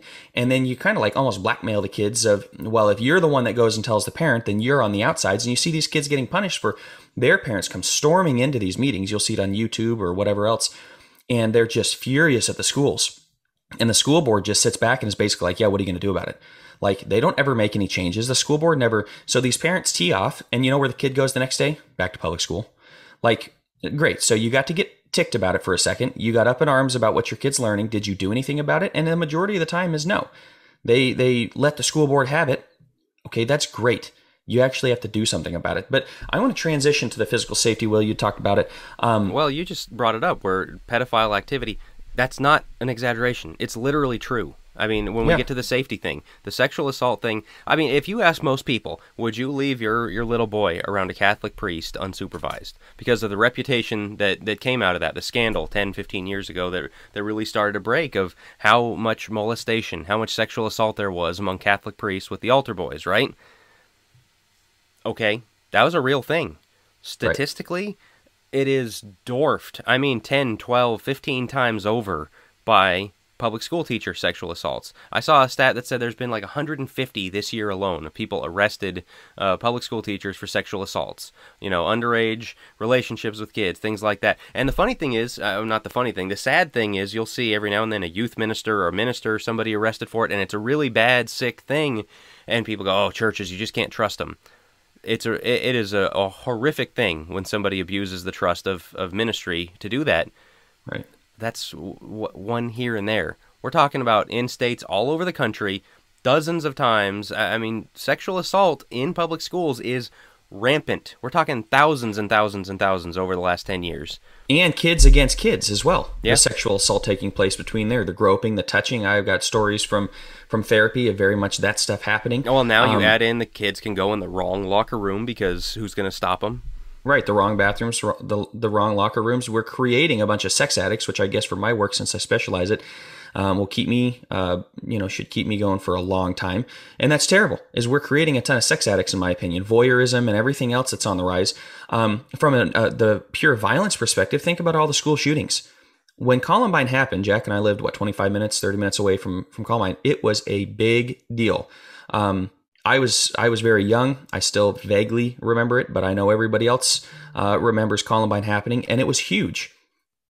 then you kind of like almost blackmail the kids of, well, if you're the one that goes and tells the parent, then you're on the outsides. And you see these kids getting punished for their parents come storming into these meetings. You'll see it on YouTube or whatever else. And they're just furious at the schools. And the school board just sits back and is basically like, yeah, what are you going to do about it? Like, they don't ever make any changes. The school board never. So these parents tee off, and you know where the kid goes the next day? Back to public school. Like, great. So you got to get ticked about it for a second. You got up in arms about what your kid's learning. Did you do anything about it? And the majority of the time is no. They let the school board have it. Okay, that's great. You actually have to do something about it. But I want to transition to the physical safety. Will, you talked about it. Well, you just brought it up where pedophile activity, that's not an exaggeration. It's literally true. I mean, when we get to the safety thing, the sexual assault thing, I mean, if you ask most people, would you leave your little boy around a Catholic priest unsupervised? Because of the reputation that came out of that, the scandal 10, 15 years ago that really started a break of how much molestation, how much sexual assault there was among Catholic priests with the altar boys, right? Okay, that was a real thing. Statistically, it is dwarfed. I mean, 10, 12, 15 times over by public school teacher sexual assaults. I saw a stat that said there's been like 150 this year alone of people arrested, public school teachers for sexual assaults. Underage relationships with kids, things like that. And the funny thing is, not the funny thing, the sad thing is you'll see every now and then a youth minister or a minister, somebody arrested for it, and it's a really bad, sick thing. And people go, oh, churches, you just can't trust them. It is a horrific thing when somebody abuses the trust of ministry to do that. Right. That's one here and there. We're talking about in states all over the country, dozens of times. I mean, sexual assault in public schools is rampant. We're talking thousands and thousands and thousands over the last 10 years. And kids against kids as well. Yeah. The sexual assault taking place between there, the groping, the touching. I've got stories from therapy of very much that stuff happening. Well, now you add in the kids can go in the wrong locker room because who's going to stop them? Right, the wrong bathrooms, the wrong locker rooms. We're creating a bunch of sex addicts, which I guess for my work, since I specialize it, will keep me, should keep me going for a long time. And that's terrible, is we're creating a ton of sex addicts, in my opinion. Voyeurism and everything else that's on the rise. From the pure violence perspective, think about all the school shootings. When Columbine happened, Jack and I lived, 25 minutes, 30 minutes away from Columbine. It was a big deal. I was very young. I still vaguely remember it, but I know everybody else remembers Columbine happening, and it was huge.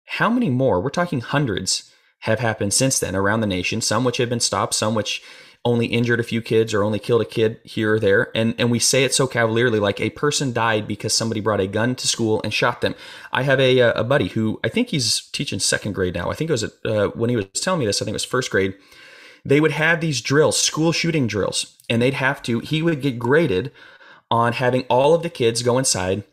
How many more? We're talking hundreds have happened since then around the nation, some which have been stopped, some which only injured a few kids or only killed a kid here or there. And we say it so cavalierly, like a person died because somebody brought a gun to school and shot them. I have a buddy who, I think he's teaching second grade now. I think it was when he was telling me this, I think it was first grade. They would have these drills, school shooting drills, and he would get graded on having all of the kids go inside.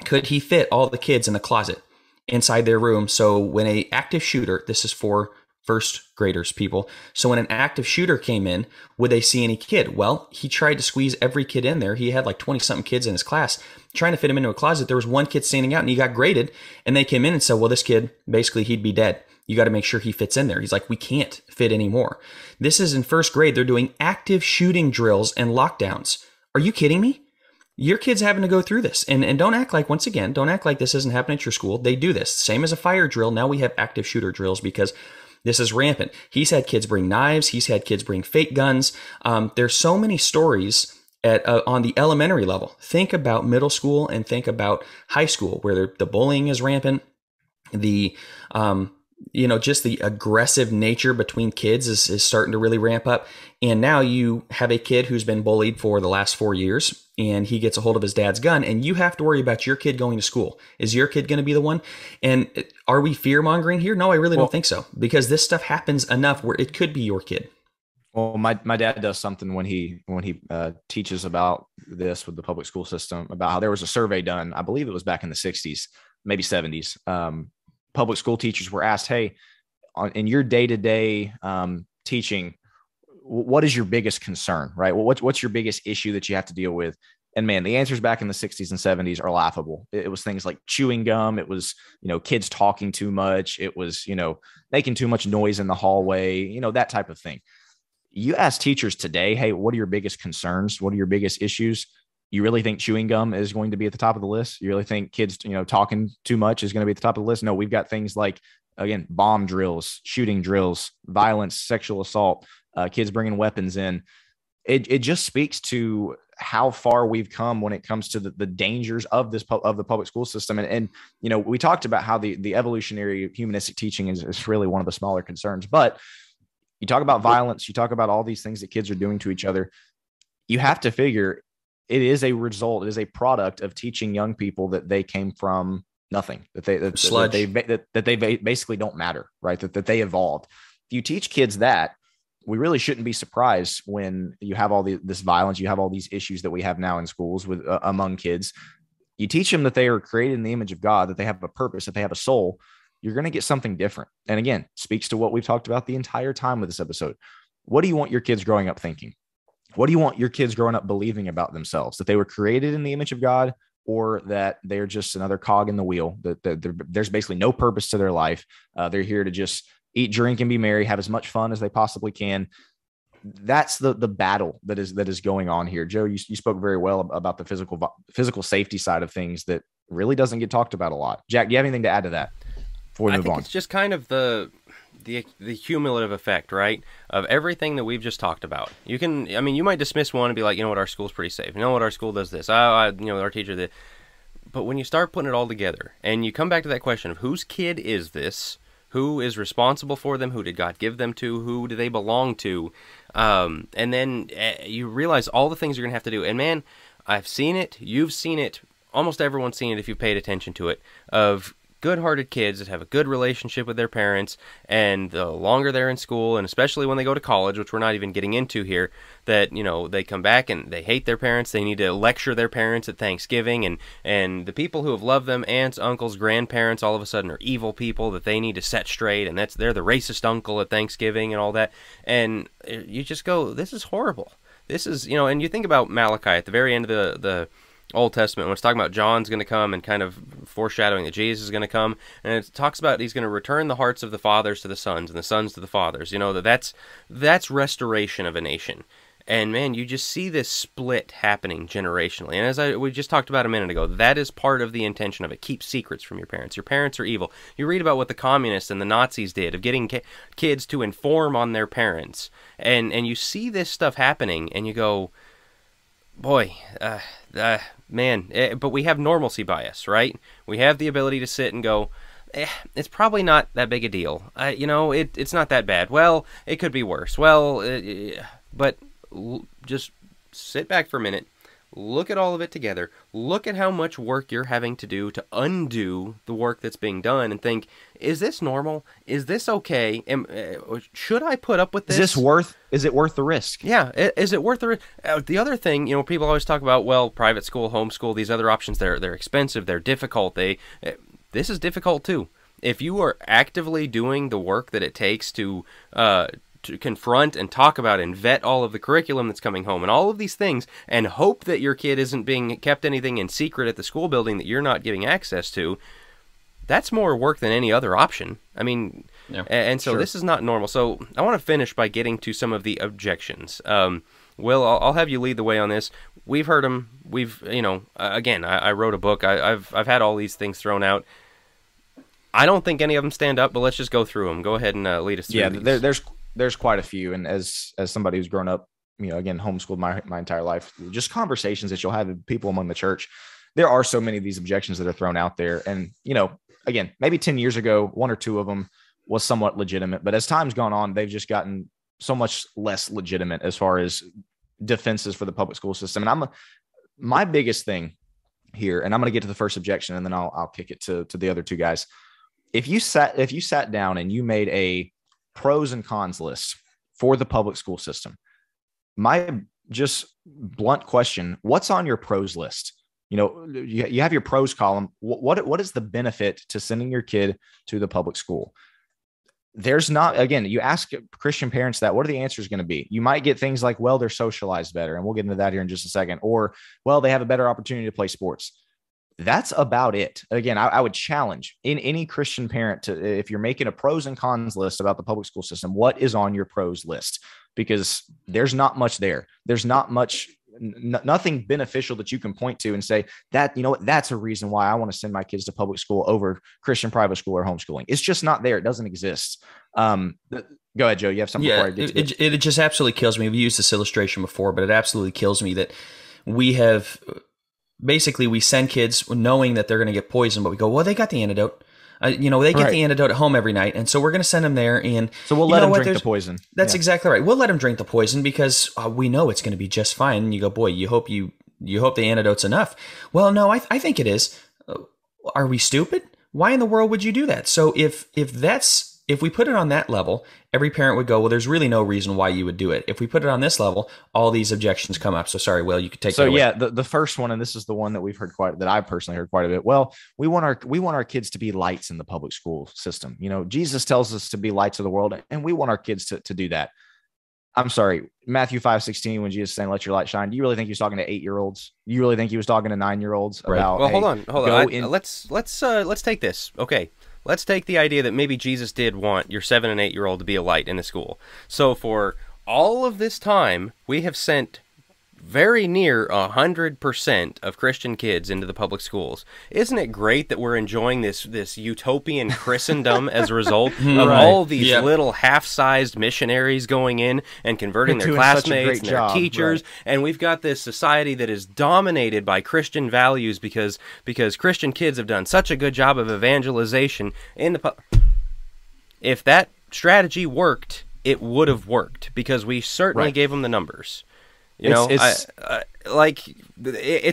Could he fit all the kids in the closet inside their room? So when a active shooter, this is for first graders, people. So when an active shooter came in, would they see any kid? Well, he tried to squeeze every kid in there. He had like 20 something kids in his class trying to fit him into a closet. There was one kid standing out and he got graded, and they came in and said, well, this kid, basically he'd be dead. You got to make sure he fits in there. He's like, we can't fit anymore. This is in first grade. They're doing active shooting drills and lockdowns. Are you kidding me? Your kid's having to go through this. And don't act like, once again, don't act like this isn't happening at your school. They do this. Same as a fire drill. Now we have active shooter drills because this is rampant. He's had kids bring knives. He's had kids bring fake guns. There's so many stories on the elementary level. Think about middle school and think about high school where the bullying is rampant. The just the aggressive nature between kids is starting to really ramp up. And now you have a kid who's been bullied for the last 4 years, and he gets a hold of his dad's gun, and you have to worry about your kid going to school. Is your kid going to be the one? And are we fear mongering here? No, I really don't think so, because this stuff happens enough where it could be your kid. Well, my dad does something when he teaches about this with the public school system, about how there was a survey done. I believe it was back in the 60s, maybe 70s. Public school teachers were asked, hey, in your day-to-day teaching, what is your biggest concern, right? Well, what's your biggest issue that you have to deal with? And man, the answers back in the 60s and 70s are laughable. It was things like chewing gum. It was, kids talking too much. It was, making too much noise in the hallway, that type of thing. You ask teachers today, hey, what are your biggest concerns? What are your biggest issues? You really think chewing gum is going to be at the top of the list? You really think kids, talking too much is going to be at the top of the list? No, we've got things like, again, bomb drills, shooting drills, violence, sexual assault, kids bringing weapons in. It just speaks to how far we've come when it comes to the dangers of the public school system. And we talked about how the evolutionary humanistic teaching is really one of the smaller concerns, but you talk about violence, you talk about all these things that kids are doing to each other. You have to figure it is a result, it is a product of teaching young people that they came from nothing, that they basically don't matter, right? That they evolved. If you teach kids that, we really shouldn't be surprised when you have all this violence, you have all these issues that we have now in schools with among kids. You teach them that they are created in the image of God, that they have a purpose, that they have a soul. You're going to get something different. And again, speaks to what we've talked about the entire time with this episode. What do you want your kids growing up thinking? What do you want your kids growing up believing about themselves? That they were created in the image of God, or that they're just another cog in the wheel, that there's basically no purpose to their life. They're here to just eat, drink, and be merry, have as much fun as they possibly can. That's the battle that is going on here. Joe, you spoke very well about the physical safety side of things that really doesn't get talked about a lot. Jack, do you have anything to add to that before we move on? It's just kind of the cumulative effect, right, of everything that we've just talked about. You might dismiss one and be like, our school's pretty safe. Our school does this. Our teacher did. But when you start putting it all together and you come back to that question of whose kid is this? Who is responsible for them? Who did God give them to? Who do they belong to? And then you realize all the things you're going to have to do. And man, I've seen it. You've seen it. Almost everyone's seen it if you've paid attention to it, of good-hearted kids that have a good relationship with their parents, and the longer they're in school, and especially when they go to college, which we're not even getting into here, that, they come back and they hate their parents, they need to lecture their parents at Thanksgiving, and the people who have loved them, aunts, uncles, grandparents, all of a sudden are evil people that they need to set straight, and they're the racist uncle at Thanksgiving and all that, and you just go, this is horrible. This is, and you think about Malachi at the very end of the Old Testament, when it's talking about John's going to come and kind of foreshadowing that Jesus is going to come, and it talks about he's going to return the hearts of the fathers to the sons and the sons to the fathers. That's restoration of a nation. And man, you just see this split happening generationally. And as we just talked about a minute ago, that is part of the intention of it. Keep secrets from your parents. Your parents are evil. You read about what the communists and the Nazis did of getting kids to inform on their parents. And you see this stuff happening, and you go, boy, man, but we have normalcy bias, right? We have the ability to sit and go, it's probably not that big a deal. It's not that bad. Well, it could be worse. Well, but just sit back for a minute. Look at all of it together. Look at how much work you're having to do to undo the work that's being done and think, is this normal? Is this okay? Should I put up with this? Is it worth the risk? Yeah. Is it worth the risk? The other thing, people always talk about, well, private school, homeschool, these other options, they're expensive, they're difficult. This is difficult too. If you are actively doing the work that it takes to confront and talk about and vet all of the curriculum that's coming home and all of these things and hope that your kid isn't being kept anything in secret at the school building that you're not giving access to, that's more work than any other option. I mean, yeah, and so This is not normal. So I want to finish by getting to some of the objections. Will, I'll have you lead the way on this. We've heard them. Again, I wrote a book. I've had all these things thrown out. I don't think any of them stand up, but let's just go through them. Go ahead and lead us through these. There's quite a few, and as somebody who's grown up, again, homeschooled my entire life, just conversations that you'll have with people among the church, there are so many of these objections that are thrown out there. And again, maybe 10 years ago, one or two of them was somewhat legitimate, but as time's gone on, they've just gotten so much less legitimate as far as defenses for the public school system. And my biggest thing here, and I'm going to get to the first objection, and then I'll kick it to the other two guys. If you sat down and you made a pros and cons list for the public school system, my just blunt question, what's on your pros list? You have your pros column. What is the benefit to sending your kid to the public school? There's not, again, you ask Christian parents that, what are the answers going to be? You might get things like, well, they're socialized better. And we'll get into that here in just a second. Or, well, they have a better opportunity to play sports. That's about it. Again, I would challenge in any Christian parent to, if you're making a pros and cons list about the public school system, what is on your pros list? Because there's not much there. There's not much, nothing beneficial that you can point to and say that, that's a reason why I want to send my kids to public school over Christian private school or homeschooling. It's just not there. It doesn't exist. Go ahead, Joe. You have something? Yeah, it just absolutely kills me. We've used this illustration before, but it absolutely kills me that we send kids knowing that they're going to get poisoned, but we go, well, they got the antidote. They get the antidote at home every night, and so we're going to send them there. And so we'll let them drink the poison. That's exactly right. We'll let them drink the poison because we know it's going to be just fine. And you go, boy, you hope the antidote's enough. Well, no, I think it is. Are we stupid? Why in the world would you do that? So if we put it on that level, every parent would go, well, there's really no reason why you would do it. If we put it on this level, all these objections come up. So sorry, Will, you could take it away. Yeah, the first one, and this is the one that we've heard that I personally heard quite a bit. Well, we want our kids to be lights in the public school system. Jesus tells us to be lights of the world, and we want our kids to do that. I'm sorry, Matthew 5:16, when Jesus is saying, let your light shine. Do you really think he was talking to 8-year-olds? You really think he was talking to 9-year-olds about, well, hold on. Let's take this. Okay. Let's take the idea that maybe Jesus did want your 7 and 8-year-old to be a light in the school. So for all of this time, we have sent very near 100% of Christian kids into the public schools. Isn't it great that we're enjoying this utopian Christendom as a result of all these little half-sized missionaries going in and converting their classmates and their teachers? Right. And we've got this society that is dominated by Christian values because Christian kids have done such a good job of evangelization in the If that strategy worked, it would have worked because we certainly gave them the numbers. It's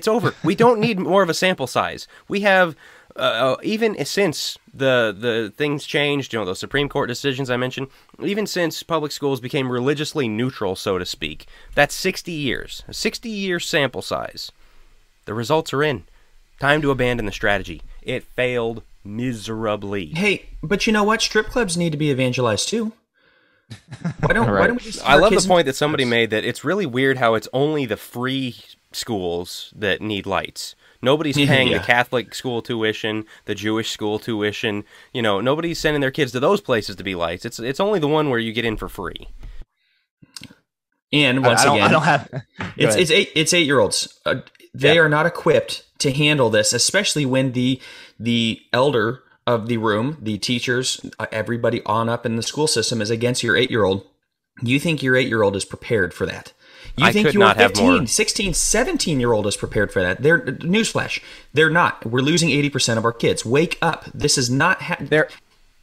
over. We don't need more of a sample size. We have, even since the things changed, those Supreme Court decisions I mentioned, even since public schools became religiously neutral, so to speak, that's 60 years, a 60-year sample size. The results are in. Time to abandon the strategy. It failed miserably. Hey, but you know what? Strip clubs need to be evangelized too. Why don't we just I love the point that somebody made that it's really weird how it's only the free schools that need lights. Nobody's paying the Catholic school tuition, the Jewish school tuition. Nobody's sending their kids to those places to be lights. It's only the one where you get in for free. And once again, I don't have. It's 8-year-olds. They are not equipped to handle this, especially when the elder of the room, the teachers, everybody on up in the school system is against your 8-year-old. You think your 8-year-old is prepared for that. You I think could your not have 15, more. 16, 17-year-old is prepared for that? They're newsflash. They're not. We're losing 80% of our kids. Wake up. This is not There,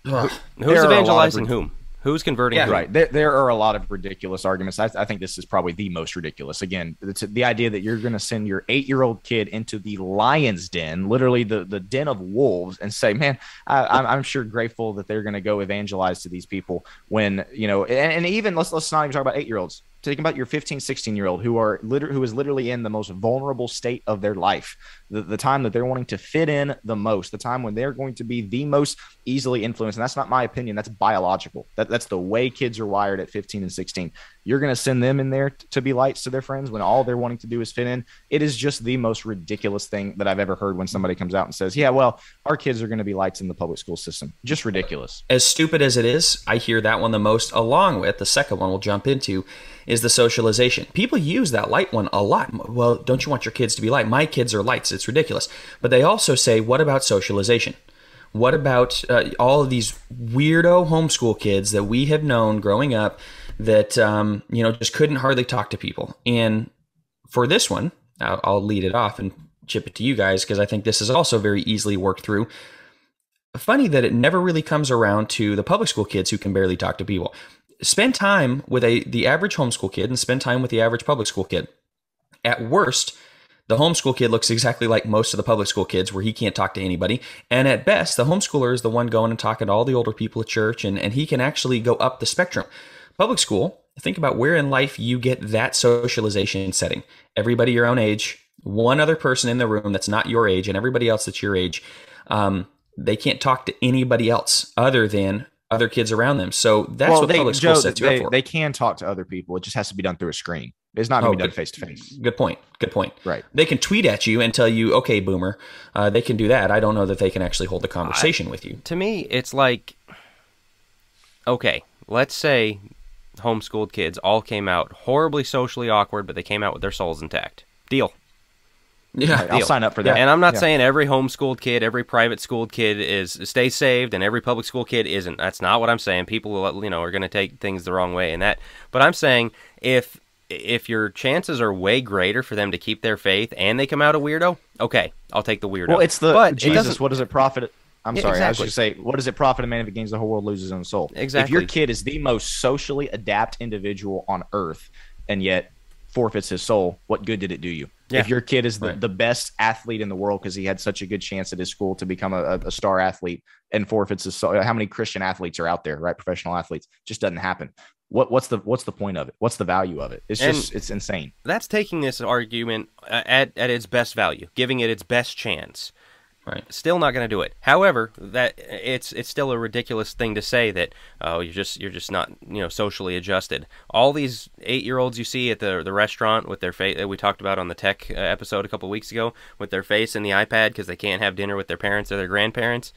Who's there are a lot of evangelizing whom? Who's converting whom? right. There are a lot of ridiculous arguments. I think this is probably the most ridiculous. Again, it's the idea that you're going to send your 8-year-old kid into the lion's den, literally the den of wolves, and say, man, I'm sure grateful that they're going to go evangelize to these people when, and even let's not even talk about 8-year-olds. Think about your 15, 16-year-old who is literally in the most vulnerable state of their life, the time that they're wanting to fit in the most, the time when they're going to be the most easily influenced. And that's not my opinion. That's biological. That's the way kids are wired at 15 and 16. You're going to send them in there to be lights to their friends when all they're wanting to do is fit in. It is just the most ridiculous thing that I've ever heard when somebody comes out and says, yeah, well, our kids are going to be lights in the public school system. Just ridiculous. As stupid as it is, I hear that one the most, along with the second one we'll jump into is the socialization. People use that light one a lot. Well, don't you want your kids to be light? My kids are lights. It's ridiculous. But they also say, what about socialization? What about all of these weirdo homeschool kids that we have known growing up that, just couldn't hardly talk to people? And for this one, I'll lead it off and chip it to you guys because I think this is also very easily worked through. Funny that it never really comes around to the public school kids who can barely talk to people. Spend time with the average homeschool kid and spend time with the average public school kid. At worst, the homeschool kid looks exactly like most of the public school kids where he can't talk to anybody. And at best, the homeschooler is the one going and talking to all the older people at church, and he can actually go up the spectrum. Public school, think about where in life you get that socialization setting. Everybody your own age, one other person in the room that's not your age, and everybody else that's your age. They can't talk to anybody else other than other kids around them. So that's what public school sets you up for. They can talk to other people. It just has to be done through a screen. It's not going to be done face to face. Good point. Right. They can tweet at you and tell you, okay, boomer. They can do that. I don't know that they can actually hold a conversation with you. To me, it's like, okay, let's say homeschooled kids all came out horribly socially awkward, but they came out with their souls intact. Deal. Yeah, right, I'll sign up for that. And I'm not saying every homeschooled kid, every private schooled kid stay saved, and every public school kid isn't. That's not what I'm saying. People, are going to take things the wrong way, and that. But I'm saying if your chances are way greater for them to keep their faith, and they come out a weirdo, okay, I'll take the weirdo. Well, it's but Jesus. What does it profit? I'm sorry. Exactly. I was just say, what does it profit a man if he gains the whole world, loses his own soul? Exactly. If your kid is the most socially adept individual on earth, and yet forfeits his soul, what good did it do you? Yeah. If your kid is the best athlete in the world because he had such a good chance at his school to become a star athlete and forfeits his soul, how many Christian athletes are out there, right? Professional athletes. Just doesn't happen. What's the point of it? What's the value of it? It's insane. That's taking this argument at its best value, giving it its best chance. Right. Still not going to do it. However, that it's still a ridiculous thing to say that you're just not socially adjusted. All these 8-year-olds you see at the restaurant with their face that we talked about on the tech episode a couple weeks ago with their face in the iPad because they can't have dinner with their parents or their grandparents.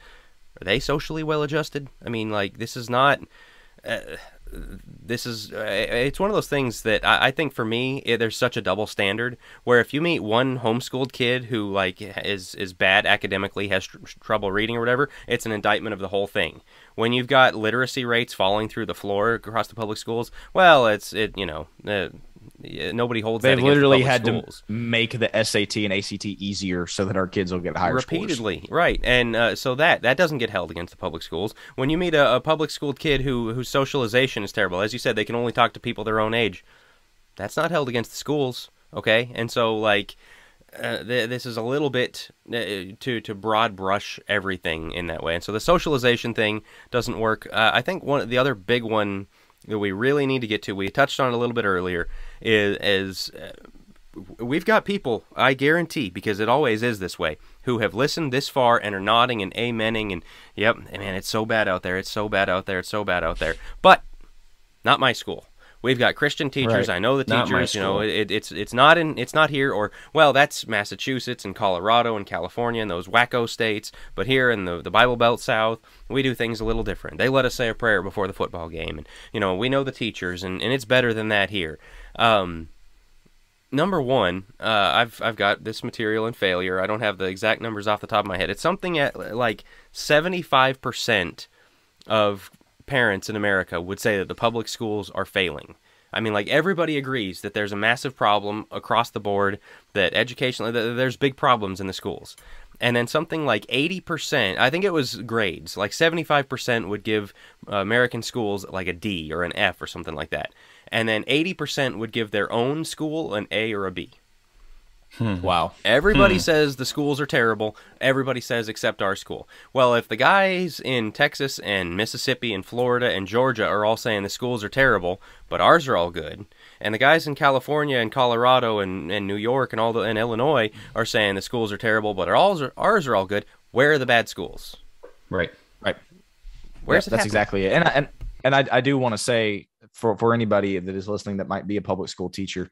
Are they socially well adjusted? I mean, like this is not. It's one of those things that I think for me there's such a double standard where if you meet one homeschooled kid who like is bad academically, has trouble reading or whatever, it's an indictment of the whole thing. When you've got literacy rates falling through the floor across the public schools, well, nobody holds that against the public schools. They've literally had to make the SAT and ACT easier so that our kids will get higher repeatedly scores. Right, and so that doesn't get held against the public schools. When you meet a public school kid whose socialization is terrible, as you said, they can only talk to people their own age, that's not held against the schools, okay? And so like this is a little bit to broad brush everything in that way, and so the socialization thing doesn't work. I think the other big one that we really need to get to, we touched on it a little bit earlier, is we've got people, I guarantee, because it always is this way, who have listened this far and are nodding and amening and, yep, man, it's so bad out there, it's so bad out there, it's so bad out there. But not my school. We've got Christian teachers. Right. I know the teachers. It's not here. Or well, that's Massachusetts and Colorado and California and those wacko states. But here in the Bible Belt South, we do things a little different. They let us say a prayer before the football game, and we know the teachers, and it's better than that here. Number one, I've got this material in failure. I don't have the exact numbers off the top of my head. It's something at like 75% of parents in America would say that the public schools are failing. I mean, like, everybody agrees that there's a massive problem across the board, that educationally, there's big problems in the schools. And then something like 80%, I think it was grades, like 75% would give American schools like a D or an F or something like that. And then 80% would give their own school an A or a B. Wow. Everybody says the schools are terrible. Everybody says except our school. Well, if the guys in Texas and Mississippi and Florida and Georgia are all saying the schools are terrible, but ours are all good, and the guys in California and Colorado and New York and and Illinois are saying the schools are terrible, but ours are all good, where are the bad schools? Right. Where's it That's happening? exactly it. And I do want to say for anybody that is listening that might be a public school teacher,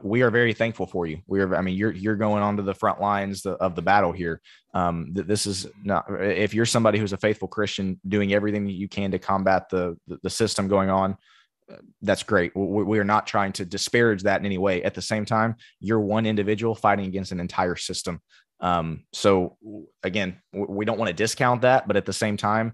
we are very thankful for you. You're going onto the front lines of the battle here. This is not, if you're somebody who's a faithful Christian doing everything that you can to combat the system going on, that's great. We are not trying to disparage that in any way. At the same time, you're one individual fighting against an entire system. So again, we don't want to discount that, but at the same time,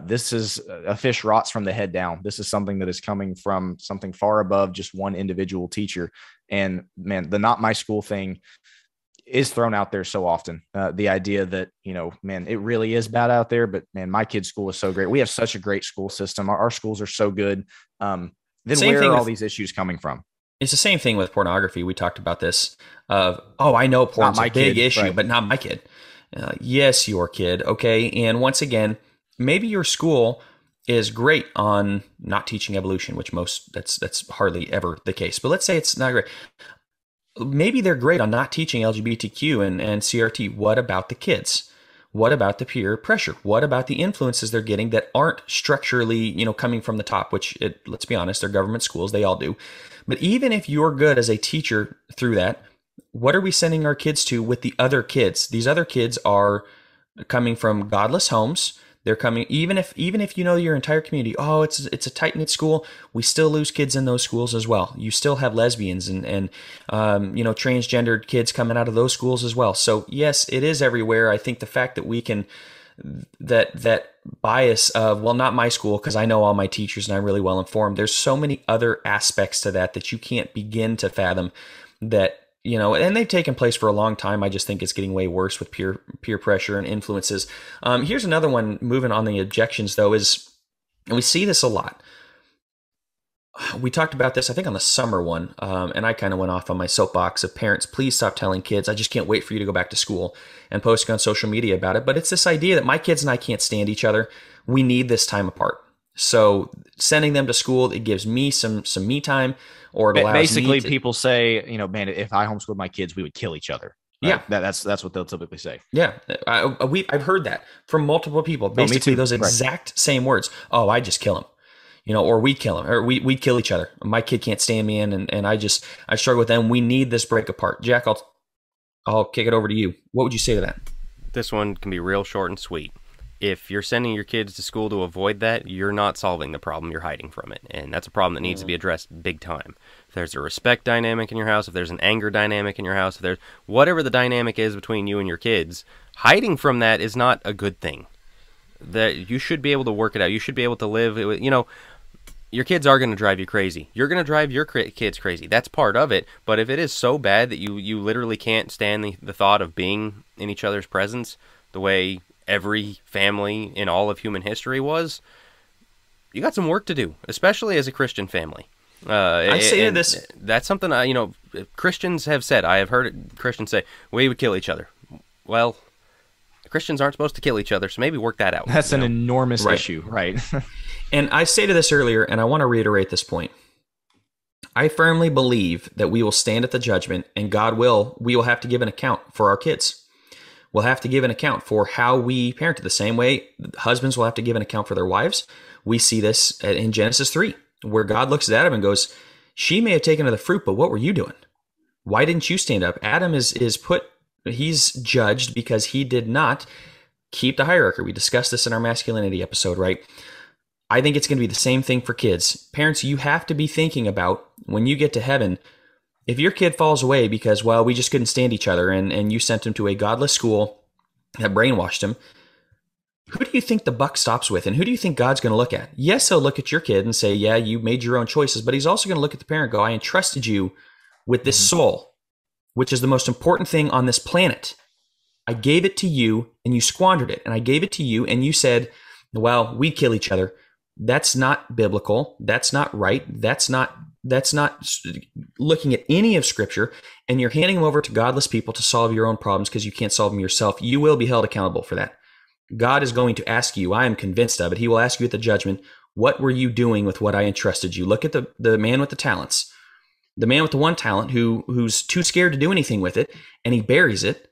this is a fish rots from the head down. This is something that is coming from something far above just one individual teacher. And man, the not my school thing is thrown out there so often. The idea that, man, it really is bad out there, but man, my kid's school is so great. We have such a great school system. Our schools are so good. Then where are all these issues coming from? It's the same thing with pornography. We talked about this of, I know porn's a big issue, right, but not my kid. Yes, your kid. Okay. And once again, maybe your school is great on not teaching evolution, which that's hardly ever the case. But let's say it's not great. Maybe they're great on not teaching LGBTQ and CRT. What about the kids? What about the peer pressure? What about the influences they're getting that aren't structurally, coming from the top, which let's be honest, they're government schools. They all do. But even if you're good as a teacher through that, what are we sending our kids to with the other kids? These other kids are coming from godless homes. They're coming, even if your entire community, it's a tight-knit school, we still lose kids in those schools as well. You still have lesbians and transgendered kids coming out of those schools as well. So yes, it is everywhere. I think the fact that we can, that bias of, well, not my school because I know all my teachers and I'm really well informed. There's so many other aspects to that you can't begin to fathom that. And they've taken place for a long time. I just think it's getting way worse with peer pressure and influences. Here's another one, moving on the objections, though, is, and we see this a lot. We talked about this, I think, on the summer one, and I kind of went off on my soapbox of parents, please stop telling kids, I just can't wait for you to go back to school, and posting on social media about it. But it's this idea that my kids and I can't stand each other. We need this time apart. So sending them to school, it gives me some me time, or it allows basically me to, people say, man, if I homeschooled my kids, we would kill each other. Right? Yeah, that's what they'll typically say. Yeah, I've heard that from multiple people. Basically, those exact same words. Oh, I just kill him, or we kill him, or we kill each other. My kid can't stand me, and I struggle with them. We need this break apart. Jack, I'll kick it over to you. What would you say to that? This one can be real short and sweet. If you're sending your kids to school to avoid that, you're not solving the problem, you're hiding from it. And that's a problem that needs to be addressed big time. If there's a respect dynamic in your house, if there's an anger dynamic in your house, if there's whatever the dynamic is between you and your kids, hiding from that is not a good thing. That you should be able to work it out. You should be able to live, your kids are going to drive you crazy. You're going to drive your kids crazy. That's part of it. But if it is so bad that you literally can't stand the thought of being in each other's presence the way every family in all of human history was, you got some work to do, especially as a Christian family. I say this. That's something, Christians have said. I have heard Christians say, we would kill each other. Well, Christians aren't supposed to kill each other, so maybe work that out. That's an enormous issue, right? And I say to this earlier, and I want to reiterate this point. I firmly believe that we will stand at the judgment, and we will have to give an account for our kids. We'll have to give an account for how we parented. The same way husbands will have to give an account for their wives. We see this in Genesis 3, where God looks at Adam and goes, she may have taken of the fruit, but what were you doing? Why didn't you stand up? Adam he's judged because he did not keep the hierarchy. We discussed this in our masculinity episode, right? I think it's going to be the same thing for kids. Parents, you have to be thinking about when you get to heaven, if your kid falls away because, well, we just couldn't stand each other and you sent him to a godless school that brainwashed him, who do you think the buck stops with, and who do you think God's going to look at? Yes, he'll look at your kid and say, yeah, you made your own choices, but he's also going to look at the parent and go, I entrusted you with this soul, which is the most important thing on this planet. I gave it to you and you squandered it. And I gave it to you and you said, well, we kill each other. That's not biblical. That's not right. That's not looking at any of Scripture. And you're handing them over to godless people to solve your own problems because you can't solve them yourself. You will be held accountable for that. God is going to ask you, I am convinced of it. He will ask you at the judgment, what were you doing with what I entrusted you? Look at the man with the talents. The man with the one talent who's too scared to do anything with it, and he buries it.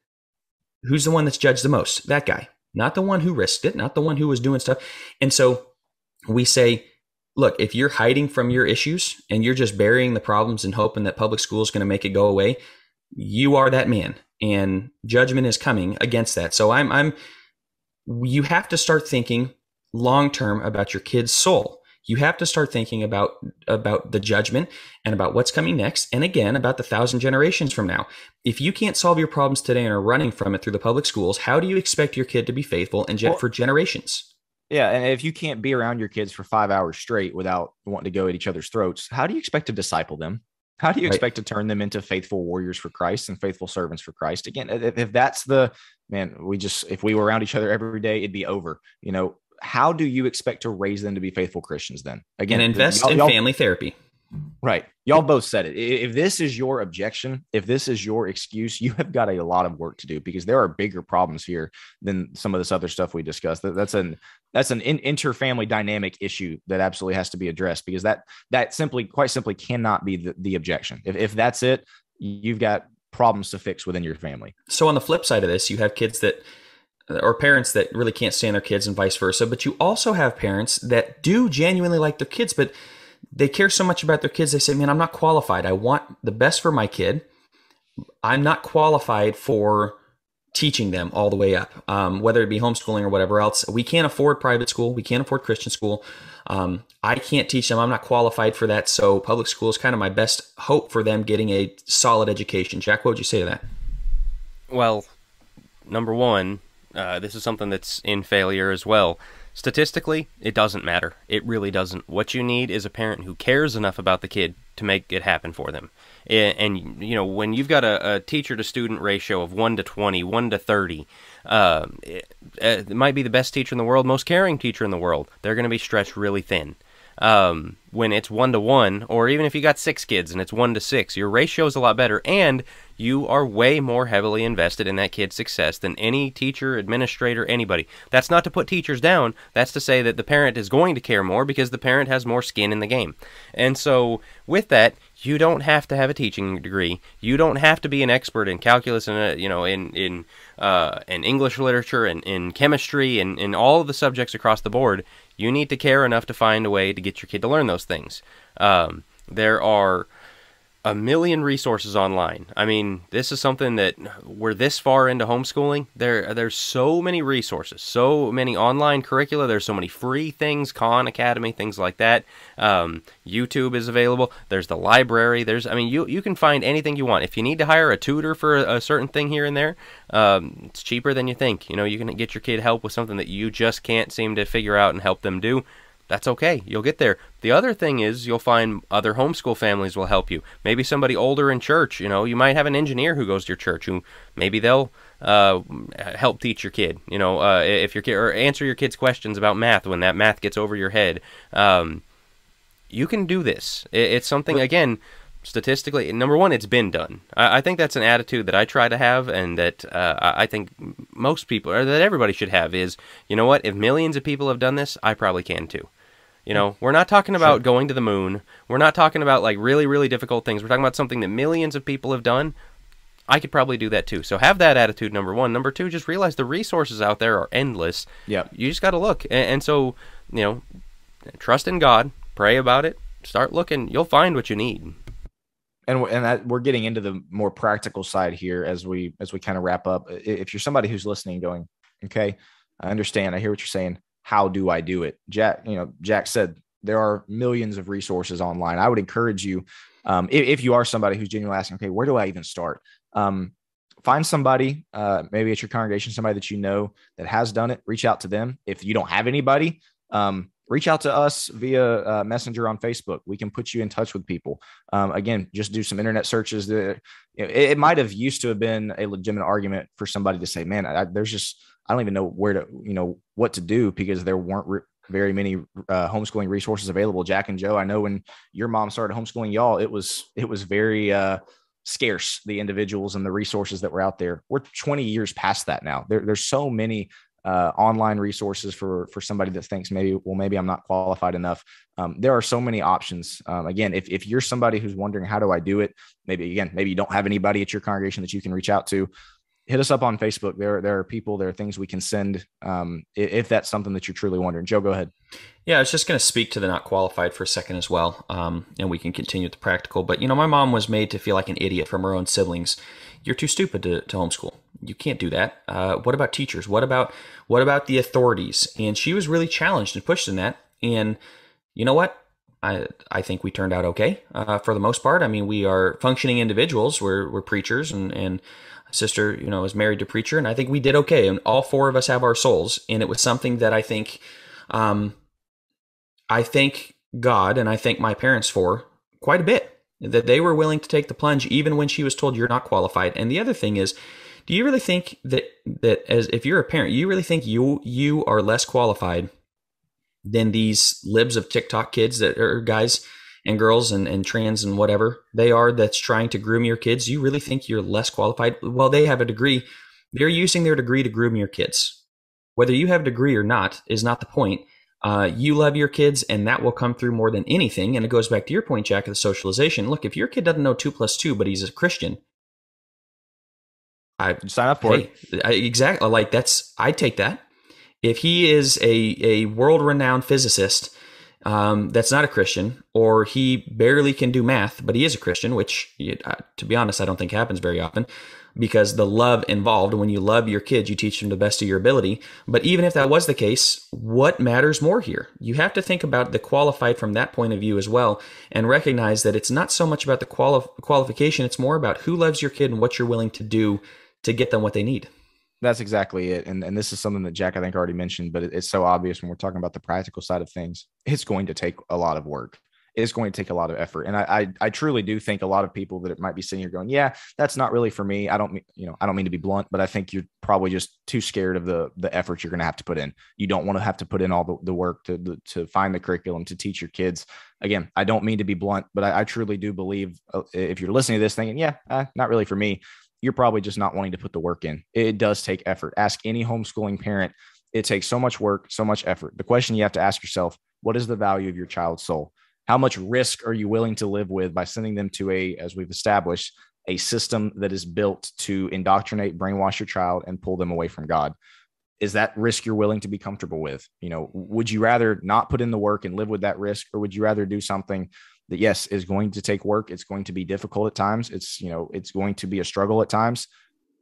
Who's the one that's judged the most? That guy. Not the one who risked it, not the one who was doing stuff. And so we say, look, if you're hiding from your issues and you're just burying the problems and hoping that public school is going to make it go away, you are that man, and judgment is coming against that. So you have to start thinking long-term about your kid's soul. You have to start thinking about the judgment and about what's coming next. And again, about the 1,000 generations from now. If you can't solve your problems today and are running from it through the public schools, how do you expect your kid to be faithful and for generations? Yeah. And if you can't be around your kids for 5 hours straight without wanting to go at each other's throats, how do you expect to disciple them? How do you expect to turn them into faithful warriors for Christ and faithful servants for Christ? Again, if that's if we were around each other every day, it'd be over. How do you expect to raise them to be faithful Christians then? Again, and invest in family therapy. Right. Y'all both said it. If this is your objection, if this is your excuse, you have got a lot of work to do, because there are bigger problems here than some of this other stuff we discussed. That's an inter-family dynamic issue that absolutely has to be addressed, because that quite simply cannot be the objection. If that's it, you've got problems to fix within your family. So on the flip side of this, you have kids or parents that really can't stand their kids and vice versa. But you also have parents that do genuinely like their kids, but they care so much about their kids. They say, man, I'm not qualified. I want the best for my kid. I'm not qualified for teaching them all the way up, whether it be homeschooling or whatever else. We can't afford private school. We can't afford Christian school. I can't teach them. I'm not qualified for that. So public school is kind of my best hope for them getting a solid education. Jack, what would you say to that? Well, number one, this is something that's in failure as well. Statistically, it doesn't matter. It really doesn't. What you need is a parent who cares enough about the kid to make it happen for them. And when you've got a teacher-to-student ratio of 1 to 20, 1 to 30, it might be the best teacher in the world, most caring teacher in the world. They're going to be stretched really thin. When it's 1 to 1, or even if you got 6 kids and it's 1 to 6, your ratio is a lot better, and you are way more heavily invested in that kid's success than any teacher, administrator, anybody. That's not to put teachers down. That's to say that the parent is going to care more because the parent has more skin in the game. And so with that, you don't have to have a teaching degree. You don't have to be an expert in calculus and in English literature and in chemistry and in all of the subjects across the board. You need to care enough to find a way to get your kid to learn those things. There are a million resources online. I mean, this is something that we're this far into homeschooling. There's so many resources, so many online curricula. There's so many free things, Khan Academy, things like that. YouTube is available. There's the library. You can find anything you want. If you need to hire a tutor for a certain thing here and there, it's cheaper than you think. You can get your kid help with something that you just can't seem to figure out and help them do. That's okay. You'll get there. The other thing is you'll find other homeschool families will help you. Maybe somebody older in church. You might have an engineer who goes to your church who maybe they'll help teach your kid. If your kid, or answer your kid's questions about math when that math gets over your head. You can do this. It's something, again, statistically, number one, it's been done. I think that's an attitude that I try to have, and that I think most people, or that everybody should have, is, you know what, if millions of people have done this, I probably can too. We're not talking about going to the moon. We're not talking about like really, really difficult things. We're talking about something that millions of people have done. I could probably do that too. So have that attitude, number one. Number two, just realize the resources out there are endless. Yeah. You just got to look. And so, trust in God, pray about it, start looking. You'll find what you need. And that we're getting into the more practical side here as we kind of wrap up. If you're somebody who's listening going, okay, I understand. I hear what you're saying. How do I do it? Jack said there are millions of resources online. I would encourage you, if you are somebody who's genuinely asking, okay, where do I even start? find somebody, maybe at your congregation, somebody that you know that has done it. Reach out to them. If you don't have anybody, reach out to us via Messenger on Facebook. We can put you in touch with people. Again, just do some internet searches. It might have used to have been a legitimate argument for somebody to say, man, I don't even know where to, what to do, because there weren't very many homeschooling resources available. Jack and Joe, I know when your mom started homeschooling y'all, it was very scarce, the individuals and the resources that were out there. We're 20 years past that now. There's so many online resources for somebody that thinks maybe I'm not qualified enough. There are so many options. Again, if you're somebody who's wondering, how do I do it? Maybe you don't have anybody at your congregation that you can reach out to. Hit us up on Facebook. There are people, there are things we can send, if that's something that you're truly wondering. Joe, go ahead. Yeah, I was just going to speak to the not qualified for a second as well, and we can continue with the practical. But, my mom was made to feel like an idiot from her own siblings. You're too stupid to homeschool. You can't do that. What about teachers? What about the authorities? And she was really challenged and pushed in that. And you know what? I think we turned out okay for the most part. I mean, we are functioning individuals. We're preachers, and sister, is married to a preacher, and I think we did okay. And all four of us have our souls, and it was something that I think, I thank God and I thank my parents for quite a bit, that they were willing to take the plunge even when she was told you're not qualified. And the other thing is, do you really think that as if you're a parent, you really think you are less qualified than these libs of TikTok kids that are guys and girls and trans and whatever they are that's trying to groom your kids? You really think you're less qualified? Well, they have a degree. They're using their degree to groom your kids. Whether you have a degree or not is not the point. You love your kids, and that will come through more than anything. And it goes back to your point, Jack, of the socialization. Look, if your kid doesn't know 2 + 2, but he's a Christian, I sign up for it. Exactly. I'd take that. If he is a world-renowned physicist, that's not a Christian, or he barely can do math, but he is a Christian, which, to be honest, I don't think happens very often, because the love involved, when you love your kids, you teach them to the best of your ability. But even if that was the case, what matters more here? You have to think about the qualified from that point of view as well, and recognize that it's not so much about the qualification, it's more about who loves your kid and what you're willing to do to get them what they need. That's exactly it. And this is something that Jack, I think, already mentioned, but it's so obvious when we're talking about the practical side of things. It's going to take a lot of work. It's going to take a lot of effort. And I truly do think a lot of people that it might be sitting here going, yeah, that's not really for me. I don't mean to be blunt, but I think you're probably just too scared of the effort you're going to have to put in. You don't want to have to put in all the work to find the curriculum, to teach your kids. Again, I don't mean to be blunt, but I truly do believe if you're listening to this thinking, yeah, not really for me, you're probably just not wanting to put the work in. It does take effort. Ask any homeschooling parent. It takes so much work, so much effort. The question you have to ask yourself, what is the value of your child's soul? How much risk are you willing to live with by sending them to as we've established, a system that is built to indoctrinate, brainwash your child, and pull them away from God? Is that risk you're willing to be comfortable with? Would you rather not put in the work and live with that risk, or would you rather do something that, yes, is going to take work? It's going to be difficult at times. It's going to be a struggle at times,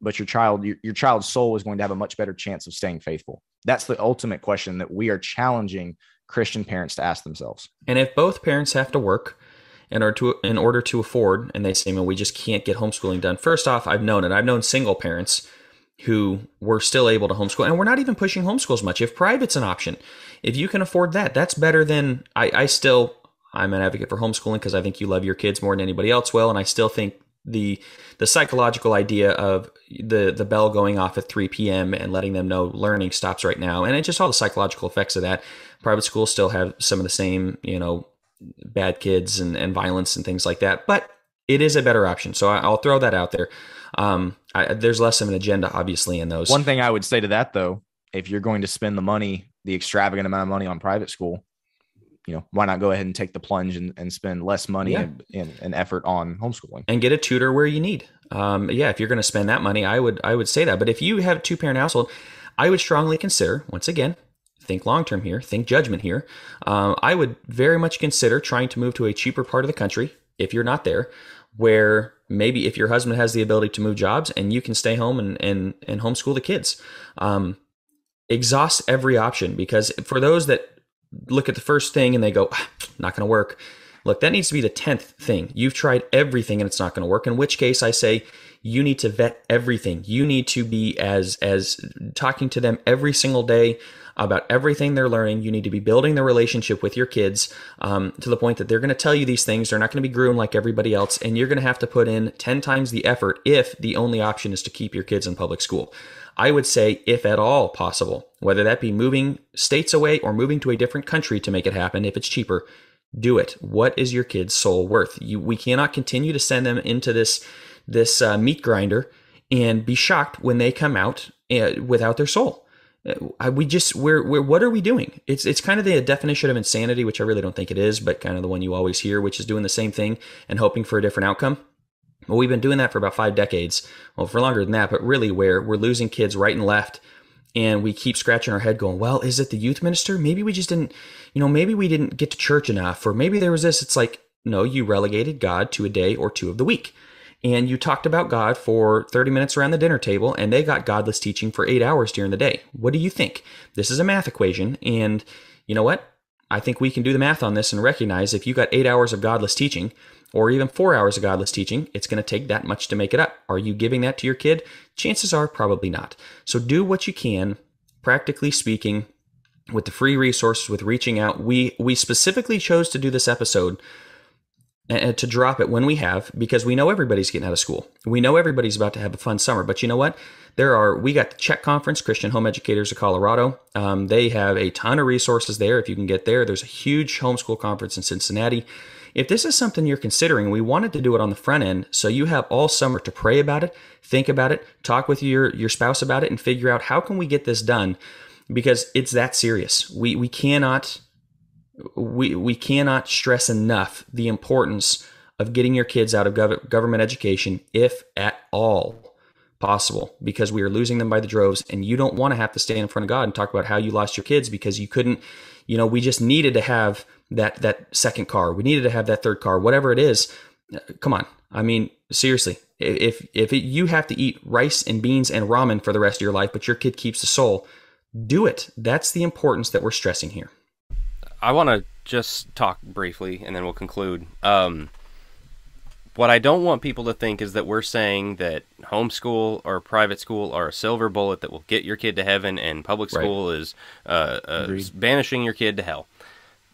but your child's soul is going to have a much better chance of staying faithful. That's the ultimate question that we are challenging Christian parents to ask themselves. And if both parents have to work in order to afford, and they say, man, we just can't get homeschooling done. First off, I've known single parents who were still able to homeschool, and we're not even pushing homeschools much. If private's an option, if you can afford that, that's better than I'm an advocate for homeschooling because I think you love your kids more than anybody else will. And I still think the psychological idea of the bell going off at 3 p.m. and letting them know learning stops right now, and it just all the psychological effects of that. Private schools still have some of the same, bad kids and violence and things like that, but it is a better option. So I'll throw that out there. There's less of an agenda, obviously, in those. One thing I would say to that, though, if you're going to spend the extravagant amount of money on private school, why not go ahead and take the plunge and spend less money and effort on homeschooling and get a tutor where you need. If you're going to spend that money, I would say that. But if you have a 2-parent household, I would strongly consider, once again, think long-term here, think judgment here. I would very much consider trying to move to a cheaper part of the country, if you're not there, where maybe if your husband has the ability to move jobs and you can stay home and homeschool the kids. Exhaust every option, because for those that look at the first thing and they go, not going to work. Look, that needs to be the 10th thing. You've tried everything and it's not going to work. In which case I say, You need to vet everything. You need to be as talking to them every single day about everything they're learning. You need to be building the relationship with your kids to the point that they're going to tell you these things. They're not going to be groomed like everybody else, and you're going to have to put in 10 times the effort if the only option is to keep your kids in public school. I would say, if at all possible, whether that be moving states away or moving to a different country to make it happen, if it's cheaper, do it. What is your kid's soul worth? We cannot continue to send them into this meat grinder and be shocked when they come out without their soul. What are we doing? It's kind of the definition of insanity, which I really don't think it is, but kind of the one you always hear, which is doing the same thing and hoping for a different outcome. Well, we've been doing that for about 5 decades. Well, for longer than that, but really where we're losing kids right and left. And we keep scratching our head going, well, is it the youth minister? Maybe we just didn't, maybe we didn't get to church enough, or maybe there was this. It's like, no, you relegated God to a day or 2 of the week. And you talked about God for 30 minutes around the dinner table, and they got godless teaching for 8 hours during the day. What do you think? This is a math equation, and you know what? I think we can do the math on this and recognize if you got 8 hours of godless teaching, or even 4 hours of godless teaching, it's going to take that much to make it up. Are you giving that to your kid? Chances are probably not. So do what you can, practically speaking, with the free resources, with reaching out. We specifically chose to do this episode and to drop it when we have, because we know everybody's getting out of school. We know everybody's about to have a fun summer, but you know what? We got the Czech Conference, Christian Home Educators of Colorado. They have a ton of resources there if you can get there. There's a huge homeschool conference in Cincinnati. If this is something you're considering, we wanted to do it on the front end so you have all summer to pray about it, think about it, talk with your spouse about it, and figure out how can we get this done, because it's that serious. We cannot stress enough the importance of getting your kids out of government education, if at all possible, because we are losing them by the droves, and you don't want to have to stand in front of God and talk about how you lost your kids because you couldn't, we just needed to have that second car. We needed to have that third car, whatever it is. Come on. I mean, seriously, you have to eat rice and beans and ramen for the rest of your life, but your kid keeps the soul, do it. That's the importance that we're stressing here. I want to just talk briefly, and then we'll conclude. What I don't want people to think is that we're saying that homeschool or private school are a silver bullet that will get your kid to heaven, and public school is banishing your kid to hell.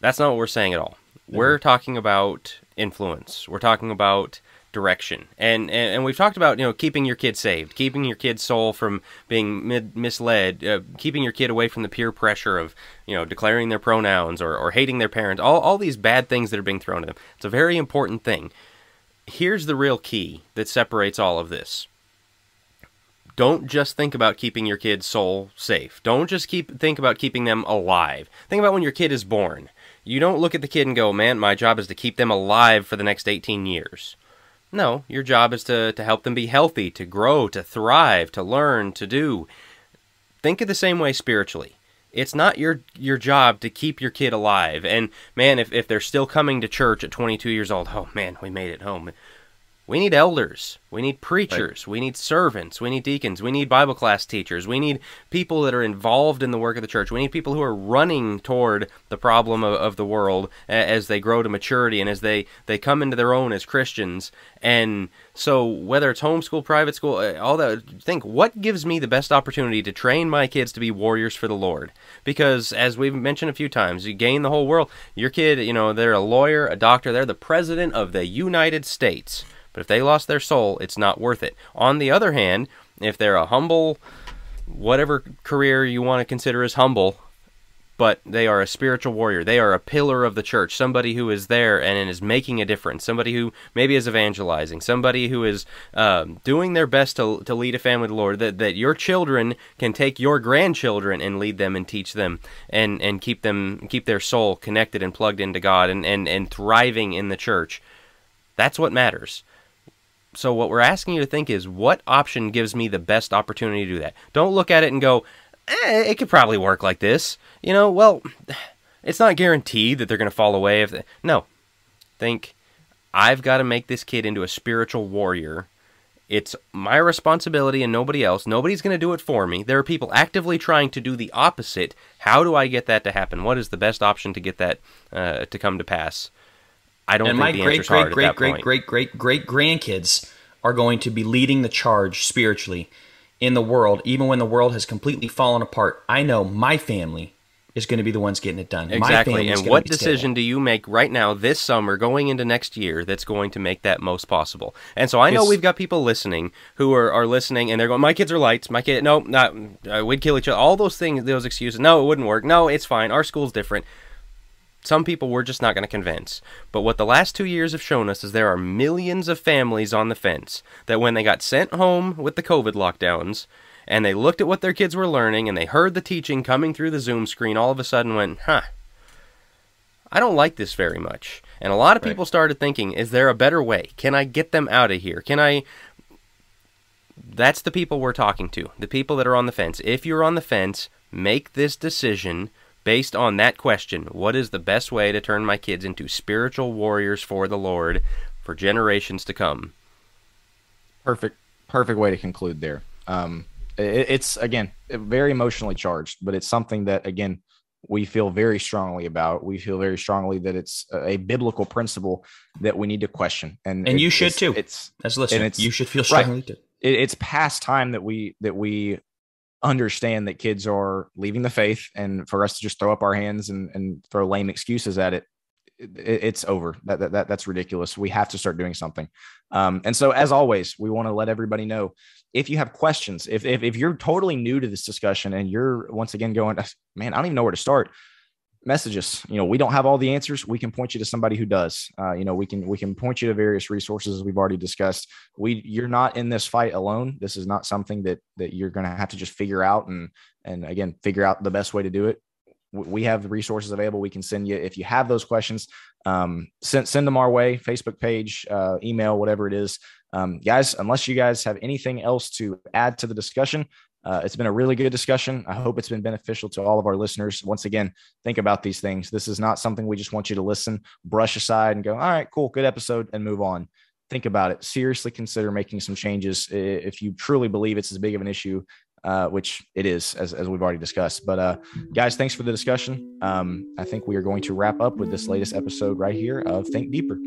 That's not what we're saying at all. We're talking about influence. We're talking about direction. And we've talked about, keeping your kid saved, keeping your kid's soul from being misled, keeping your kid away from the peer pressure of, declaring their pronouns or hating their parents, all these bad things that are being thrown at them. It's a very important thing. Here's the real key that separates all of this. Don't just think about keeping your kid's soul safe. Don't just think about keeping them alive. Think about when your kid is born. You don't look at the kid and go, man, my job is to keep them alive for the next 18 years. No, your job is to help them be healthy, to grow, to thrive, to learn, to do. Think of the same way spiritually. It's not your job to keep your kid alive. And man, if they're still coming to church at 22 years old, oh man, we made it home. We need elders. We need preachers. Right. We need servants. We need deacons. We need Bible class teachers. We need people that are involved in the work of the church. We need people who are running toward the problem of the world as they grow to maturity and as they come into their own as Christians. And so whether it's homeschool, private school, all that, think, what gives me the best opportunity to train my kids to be warriors for the Lord? Because as we've mentioned a few times, you gain the whole world. Your kid, they're a lawyer, a doctor, they're the president of the United States. But if they lost their soul, it's not worth it. On the other hand, if they're a humble, whatever career you want to consider as humble, but they are a spiritual warrior, they are a pillar of the church, somebody who is there and is making a difference, somebody who maybe is evangelizing, somebody who is doing their best to lead a family to the Lord, that your children can take your grandchildren and lead them and teach them and keep their soul connected and plugged into God and thriving in the church. That's what matters. So what we're asking you to think is, what option gives me the best opportunity to do that? Don't look at it and go, it could probably work like this. Well, it's not guaranteed that they're going to fall away. No. Think, I've got to make this kid into a spiritual warrior. It's my responsibility and nobody else. Nobody's going to do it for me. There are people actively trying to do the opposite. How do I get that to happen? What is the best option to get that to come to pass? I don't think the answer's hard at that point. Great grandkids are going to be leading the charge spiritually in the world, even when the world has completely fallen apart. I know my family is going to be the ones getting it done. Exactly. And what decision do you make right now this summer going into next year that's going to make that most possible? And so I know we've got people listening who are listening and they're going, my kids are lights. My kid, no, not, we'd kill each other. All those things, those excuses. No, it wouldn't work. No, it's fine. Our school's different. Some people we're just not going to convince. But what the last 2 years have shown us is there are millions of families on the fence that when they got sent home with the COVID lockdowns, and they looked at what their kids were learning, and they heard the teaching coming through the Zoom screen, all of a sudden went, I don't like this very much. And a lot of people started thinking, is there a better way? Can I get them out of here? That's the people we're talking to, the people that are on the fence. If you're on the fence, make this decision based on that question. What is the best way to turn my kids into spiritual warriors for the Lord for generations to come? Perfect way to conclude there. It's, again, very emotionally charged, but it's something that, again, we feel very strongly about. We feel very strongly that it's a biblical principle that we need to question. And you should too. As listeners, you should feel strongly too. It's past time that we understand that kids are leaving the faith, and for us to just throw up our hands and throw lame excuses at it. It's over. That's ridiculous. We have to start doing something. And so, as always, we want to let everybody know, if you have questions, if you're totally new to this discussion and you're once again going, man, I don't even know where to start, message us. We don't have all the answers. We can point you to somebody who does. We can point you to various resources, as we've already discussed. You're not in this fight alone. This is not something that you're going to have to just figure out and again, figure out the best way to do it. We have the resources available. We can send you, if you have those questions, send them our way, Facebook page, email, whatever it is. Guys, unless you guys have anything else to add to the discussion, it's been a really good discussion. I hope it's been beneficial to all of our listeners. Once again, think about these things. This is not something we just want you to listen, brush aside and go, all right, cool, good episode, and move on. Think about it. Seriously consider making some changes if you truly believe it's as big of an issue, which it is, as we've already discussed. But guys, thanks for the discussion. I think we are going to wrap up with this latest episode right here of Think Deeper.